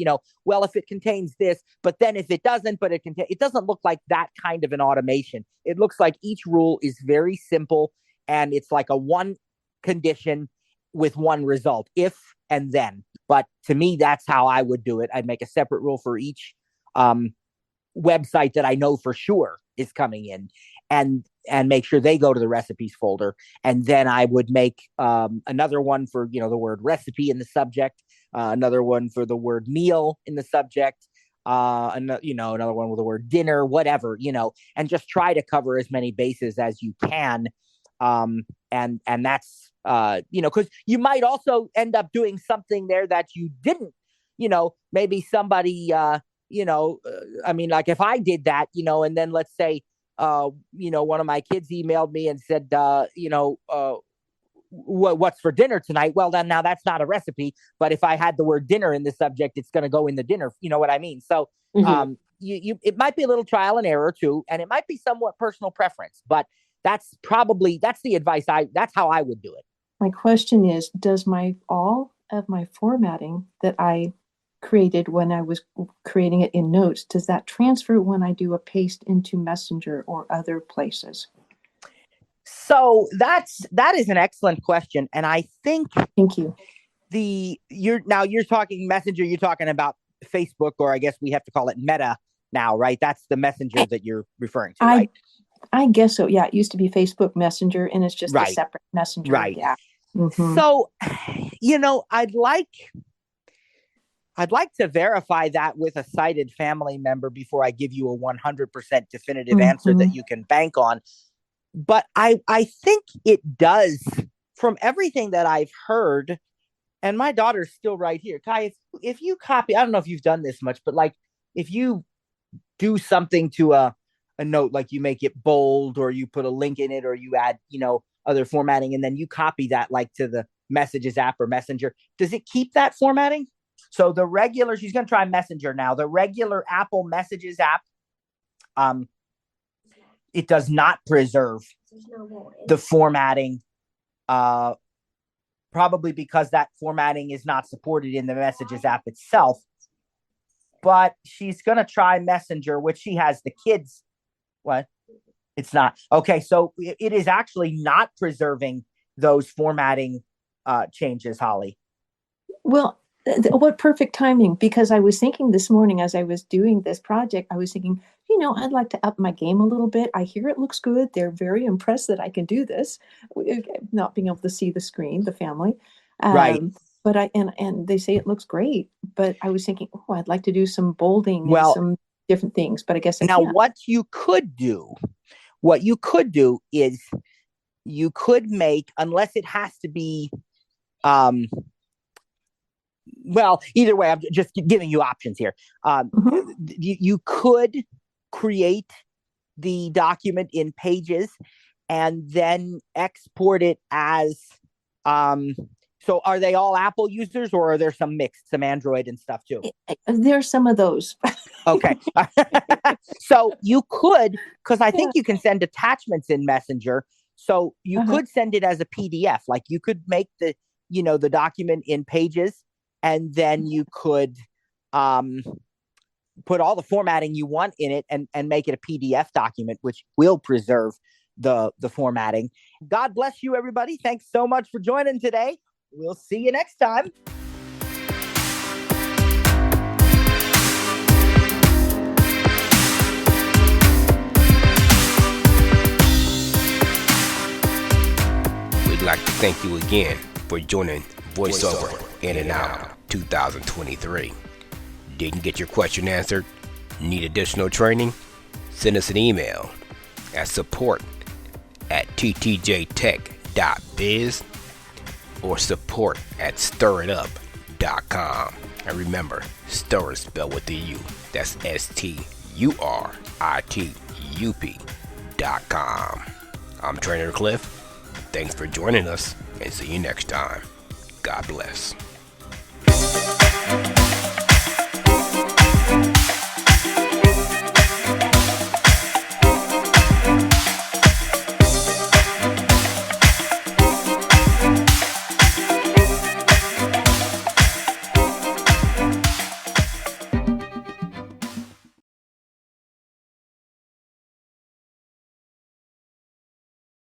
well, if it contains this, but then if it doesn't, but it doesn't look like that kind of an automation. It looks like each rule is very simple and it's like a one condition with one result, if and then. But to me, that's how I would do it. I'd make a separate rule for each website that I know for sure is coming in and make sure they go to the recipes folder. And then I would make another one for, the word recipe in the subject, another one for the word meal in the subject, another one with the word dinner, whatever, and just try to cover as many bases as you can. And that's, because you might also end up doing something there that you didn't, maybe somebody I mean, like if I did that, and then let's say, one of my kids emailed me and said, what's for dinner tonight? Well, then now that's not a recipe, but if I had the word dinner in the subject, it's going to go in the dinner. You know what I mean? So, it might be a little trial and error too, and it might be somewhat personal preference, but that's the advice that's how I would do it. My question is, does all of my formatting that I created when I was creating it in Notes, does that transfer when I do a paste into Messenger or other places? So that is an excellent question, and I think Thank you. You're talking Messenger. You're talking about Facebook, or I guess we have to call it Meta now, right? That's the Messenger that you're referring to, right? I guess so. Yeah, it used to be Facebook Messenger, and it's just a separate messenger. Right. Yeah. So, I'd like to verify that with a cited family member before I give you a 100% definitive answer that you can bank on. But I think it does, from everything that I've heard. And my daughter's still right here. Kai, if you copy, I don't know if you've done this much, but like if you do something to a note, like you make it bold or you put a link in it or you add, other formatting, and then you copy that like to the Messages app or Messenger, does it keep that formatting? So she's going to try Messenger now. The regular Apple Messages app, it does not preserve the formatting, probably because that formatting is not supported in the Messages app itself. But she's going to try Messenger, which she has the kids. What? It's not. Okay, so it is actually not preserving those formatting changes, Holly. Well, what perfect timing, because I was thinking this morning as I was doing this project, I was thinking, I'd like to up my game a little bit. I hear it looks good. They're very impressed that I can do this, not being able to see the screen, the family. Right. But and they say it looks great, but I was thinking, I'd like to do some bolding and some different things, but I guess I can't. What you could do is you could make, unless it has to be, either way, I'm just giving you options here. You could create the document in Pages and then export it as, so are they all Apple users, or are there some mixed, some Android and stuff too? There's some of those. Okay. So you could, because I think you can send attachments in Messenger. So you could send it as a PDF. Like you could make the document in Pages, and then you could put all the formatting you want in it and make it a PDF document, which will preserve the formatting. God bless you, everybody. Thanks so much for joining today. We'll see you next time. We'd like to thank you again for joining Voiceover In&Out 2023. Didn't get your question answered? Need additional training? Send us an email at support@ttjtech.biz or support@stiritup.com. And remember, stir is spelled with the U. That's STURITUP.com. I'm Trainer Cliff. Thanks for joining us, and see you next time. God bless.